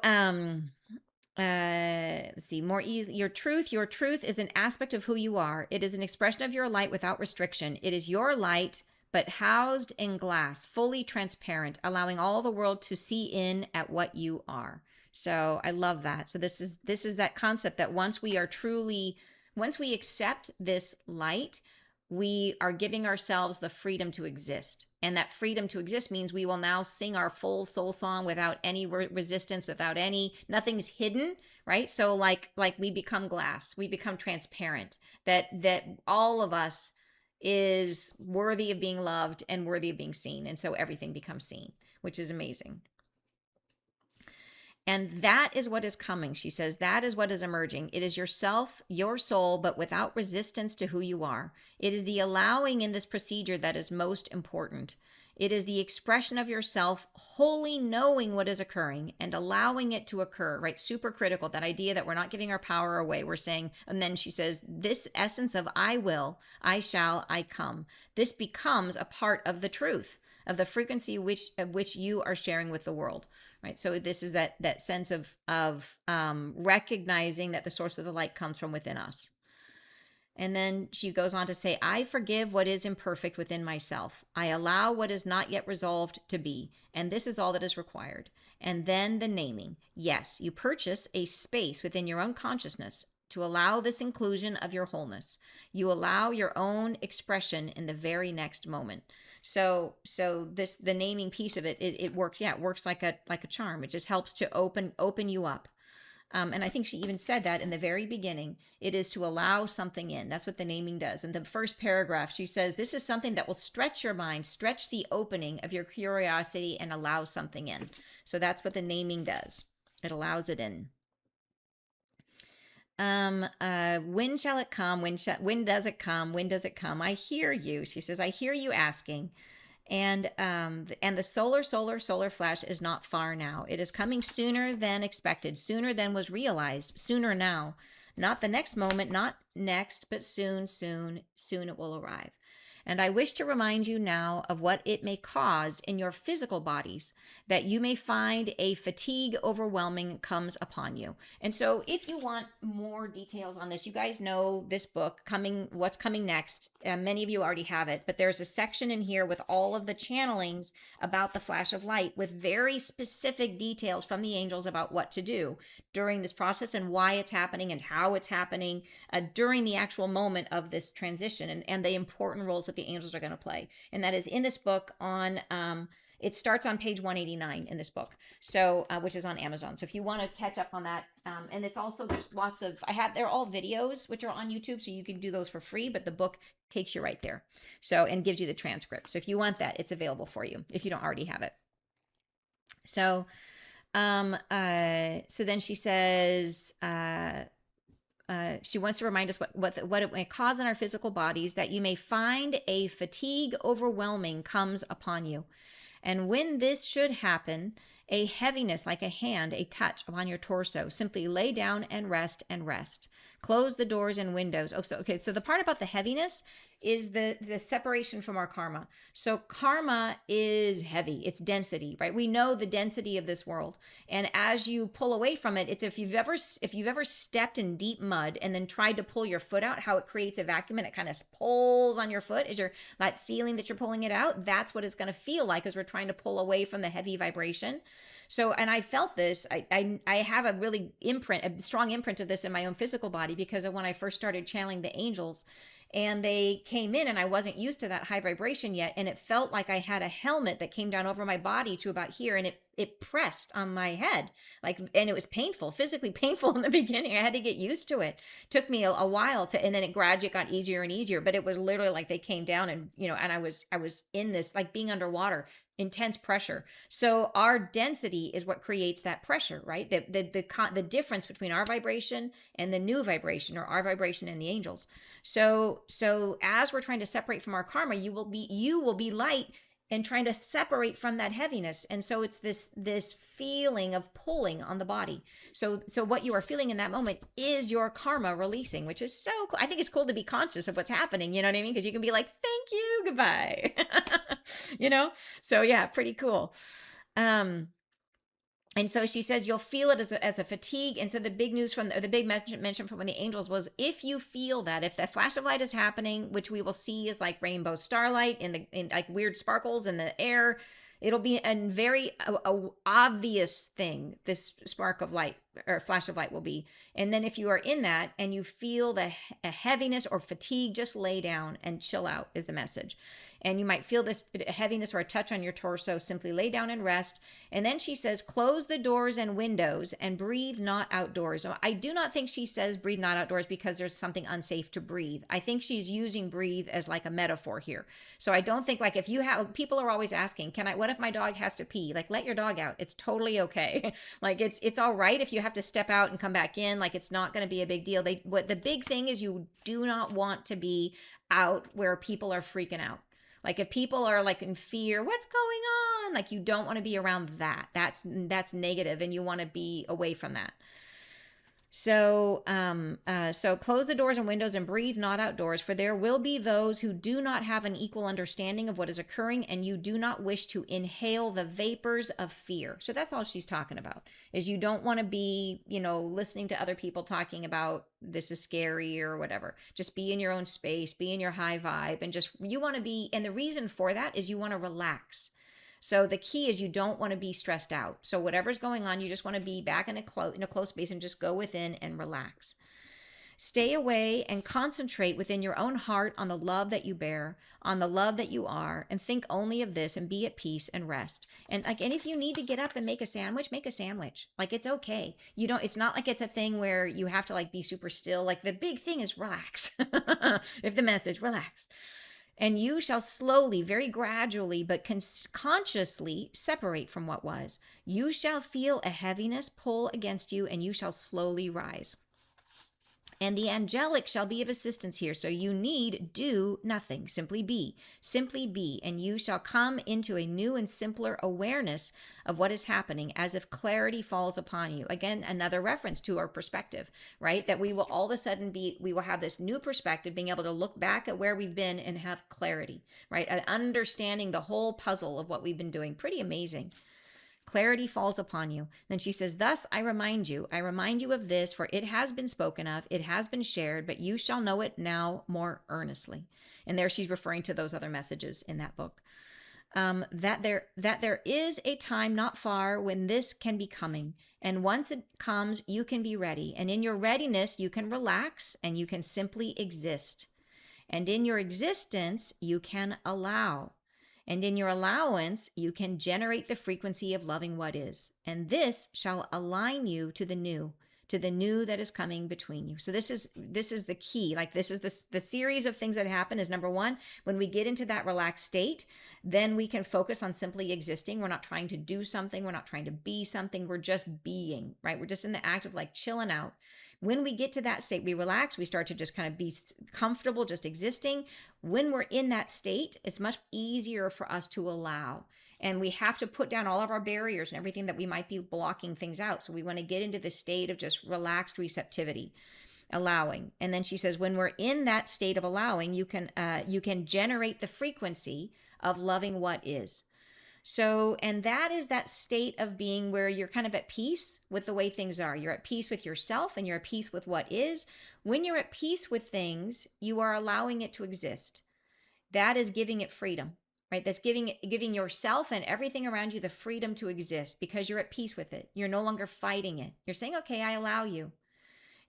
let's see, more easy. Your truth is an aspect of who you are. It is an expression of your light without restriction. It is your light, but housed in glass, fully transparent, allowing all the world to see in at what you are. So I love that. So this is that concept that once we accept this light, we are giving ourselves the freedom to exist. And that freedom to exist means we will now sing our full soul song without any resistance, nothing's hidden, right? So like we become glass, we become transparent, that all of us is worthy of being loved and worthy of being seen. And so everything becomes seen, which is amazing. And that is what is coming. She says, that is what is emerging. It is yourself, your soul, but without resistance to who you are. It is the allowing in this procedure that is most important. It is the expression of yourself, wholly knowing what is occurring and allowing it to occur, right? Super critical, that idea that we're not giving our power away. We're saying, and then she says, this essence of I will, I shall, I come. This becomes a part of the truth, of the frequency of which you are sharing with the world. Right. So this is that sense of recognizing that the source of the light comes from within us. And then she goes on to say, I forgive what is imperfect within myself. I allow what is not yet resolved to be. And this is all that is required. And then the naming. Yes, you purchase a space within your own consciousness to allow this inclusion of your wholeness. You allow your own expression in the very next moment. So the naming piece of it works. Yeah, it works like a charm. It just helps to open you up. And I think she even said that in the very beginning. It is to allow something in. That's what the naming does. In the first paragraph, she says, this is something that will stretch your mind, stretch the opening of your curiosity and allow something in. So that's what the naming does. It allows it in. When shall it come? When does it come? When does it come? I hear you. She says, I hear you asking. And the solar flash is not far now. It is coming sooner than expected, sooner than was realized, sooner now. Not the next moment, not next, but soon it will arrive. And I wish to remind you now of what it may cause in your physical bodies, that you may find a fatigue overwhelming comes upon you. And so if you want more details on this, you guys know this book, What's Coming Next. Many of you already have it, but there's a section in here with all of the channelings about the flash of light with very specific details from the angels about what to do during this process and why it's happening and how it's happening during the actual moment of this transition and the important roles that the angels are going to play. And that is in this book on it starts on page 189 in this book, so which is on Amazon. So if you want to catch up on that, and it's also, there's lots of, they're all videos which are on YouTube, so you can do those for free, but the book takes you right there, so, and gives you the transcript. So if you want that, it's available for you if you don't already have it. So so then she says she wants to remind us what it may cause in our physical bodies, that you may find a fatigue overwhelming comes upon you. And when this should happen, a heaviness like a hand, a touch upon your torso, simply lay down and rest and rest. Close the doors and windows. So the part about the heaviness is the separation from our karma. So karma is heavy, it's density, right? We know the density of this world. And as you pull away from it, it's if you've ever stepped in deep mud and then tried to pull your foot out, how it creates a vacuum and it kind of pulls on your foot, is your that feeling that you're pulling it out. That's what it's going to feel like as we're trying to pull away from the heavy vibration. So, and I felt this, I have a strong imprint of this in my own physical body, because of when I first started channeling the angels and they came in and I wasn't used to that high vibration yet. And it felt like I had a helmet that came down over my body to about here, and it pressed on my head, and it was painful, physically painful in the beginning. I had to get used to it. Took me a while and then it gradually got easier and easier, but it was literally like they came down and, and I was in this, like being underwater, intense pressure. So our density is what creates that pressure, right? The difference between our vibration and the new vibration, or our vibration and the angels. So as we're trying to separate from our karma, you will be light and trying to separate from that heaviness. And so it's this feeling of pulling on the body. So what you are feeling in that moment is your karma releasing, which is so cool. I think it's cool to be conscious of what's happening, you know what I mean? Because you can be like, thank you, goodbye. you know? So yeah, pretty cool. And so she says you'll feel it as a fatigue. And so the big news the big mention from the angels was, if you feel that, if the flash of light is happening, which we will see is like rainbow starlight in like weird sparkles in the air, it'll be a very obvious thing, this spark of light or flash of light will be. And then if you are in that and you feel a heaviness or fatigue, just lay down and chill out is the message. And you might feel this heaviness or a touch on your torso, simply lay down and rest. And then she says, close the doors and windows and breathe not outdoors. I do not think she says breathe not outdoors because there's something unsafe to breathe. I think she's using breathe as like a metaphor here. So I don't think, like, if you have, people are always asking, what if my dog has to pee? Like, let your dog out. It's totally okay. Like, it's all right if you have to step out and come back in. Like, it's not going to be a big deal. What the big thing is, you do not want to be out where people are freaking out. Like, if people are like in fear, what's going on? Like, you don't want to be around that. That's negative, and you want to be away from that. So close the doors and windows and breathe not outdoors, for there will be those who do not have an equal understanding of what is occurring, and you do not wish to inhale the vapors of fear. So that's all she's talking about, is you don't want to be, listening to other people talking about this is scary or whatever. Just be in your own space, be in your high vibe, and you want to be, and the reason for that is you want to relax. So the key is you don't want to be stressed out. So whatever's going on, you just want to be back in a close space and just go within and relax. Stay away and concentrate within your own heart on the love that you bear, on the love that you are, and think only of this and be at peace and rest. And if you need to get up and make a sandwich, make a sandwich. Like, it's okay. It's not like it's a thing where you have to like be super still. Like, the big thing is relax. If the message, relax. And you shall slowly, very gradually, but consciously separate from what was. You shall feel a heaviness pull against you, and you shall slowly rise. And the angelic shall be of assistance here. So you need do nothing. Simply be. Simply be. And you shall come into a new and simpler awareness of what is happening, as if clarity falls upon you. Again, another reference to our perspective, right? That we will all of a sudden we will have this new perspective, being able to look back at where we've been and have clarity, right? Understanding the whole puzzle of what we've been doing. Pretty amazing. Clarity falls upon you. Then she says, thus I remind you of this, for it has been spoken of, it has been shared, but you shall know it now more earnestly. And there she's referring to those other messages in that book. That there is a time not far when this can be coming. And once it comes, you can be ready. And in your readiness, you can relax and you can simply exist. And in your existence, you can allow. And in your allowance, you can generate the frequency of loving what is. And this shall align you to the new that is coming between you. So this is the key. Like, this is the series of things that happen is, number one, when we get into that relaxed state, then we can focus on simply existing. We're not trying to do something. We're not trying to be something. We're just being, right? We're just in the act of like chilling out. When we get to that state, we relax, we start to just kind of be comfortable, just existing. When we're in that state, it's much easier for us to allow. And we have to put down all of our barriers and everything that we might be blocking things out. So we want to get into the state of just relaxed receptivity, allowing. And then she says, when we're in that state of allowing, you can generate the frequency of loving what is. So, and that is that state of being where you're kind of at peace with the way things are. You're at peace with yourself and you're at peace with what is. When you're at peace with things, you are allowing it to exist. That is giving it freedom, right? That's giving yourself and everything around you the freedom to exist because you're at peace with it. You're no longer fighting it. You're saying, okay, I allow you.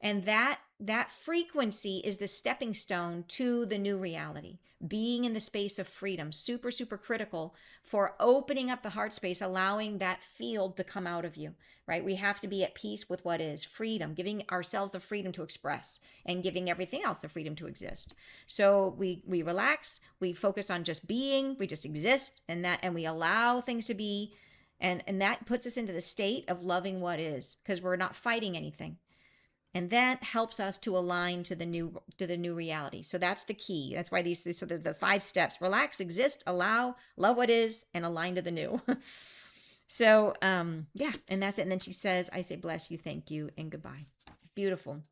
And that frequency is the stepping stone to the new reality. Being in the space of freedom, super, super critical for opening up the heart space, allowing that field to come out of you, right? We have to be at peace with what is freedom, giving ourselves the freedom to express and giving everything else the freedom to exist. So we relax, we focus on just being, we just exist, and we allow things to be. And that puts us into the state of loving what is, because we're not fighting anything. And that helps us to align to the new reality. So that's the key. That's why these so the 5 steps: relax, exist, allow, love what is, and align to the new. So yeah, and that's it. And then she says, I say bless you, thank you, and goodbye. Beautiful.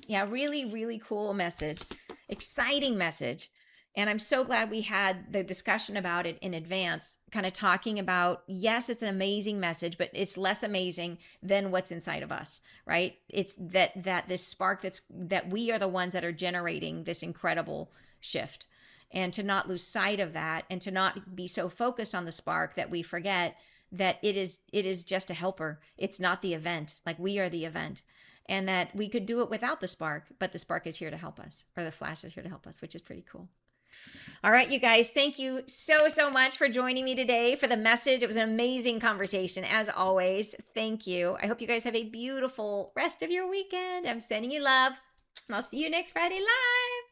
Yeah, really, really cool message. Exciting message. And I'm so glad we had the discussion about it in advance, kind of talking about, yes, it's an amazing message, but it's less amazing than what's inside of us, right? It's that this spark that we are the ones that are generating this incredible shift. And to not lose sight of that, and to not be so focused on the spark that we forget that it is just a helper. It's not the event. Like, we are the event. And that we could do it without the spark, but the spark is here to help us, or the flash is here to help us, which is pretty cool. All right, you guys, thank you so much for joining me today for the message. It was an amazing conversation, as always. Thank you. I hope you guys have a beautiful rest of your weekend. I'm sending you love, and I'll see you next Friday live.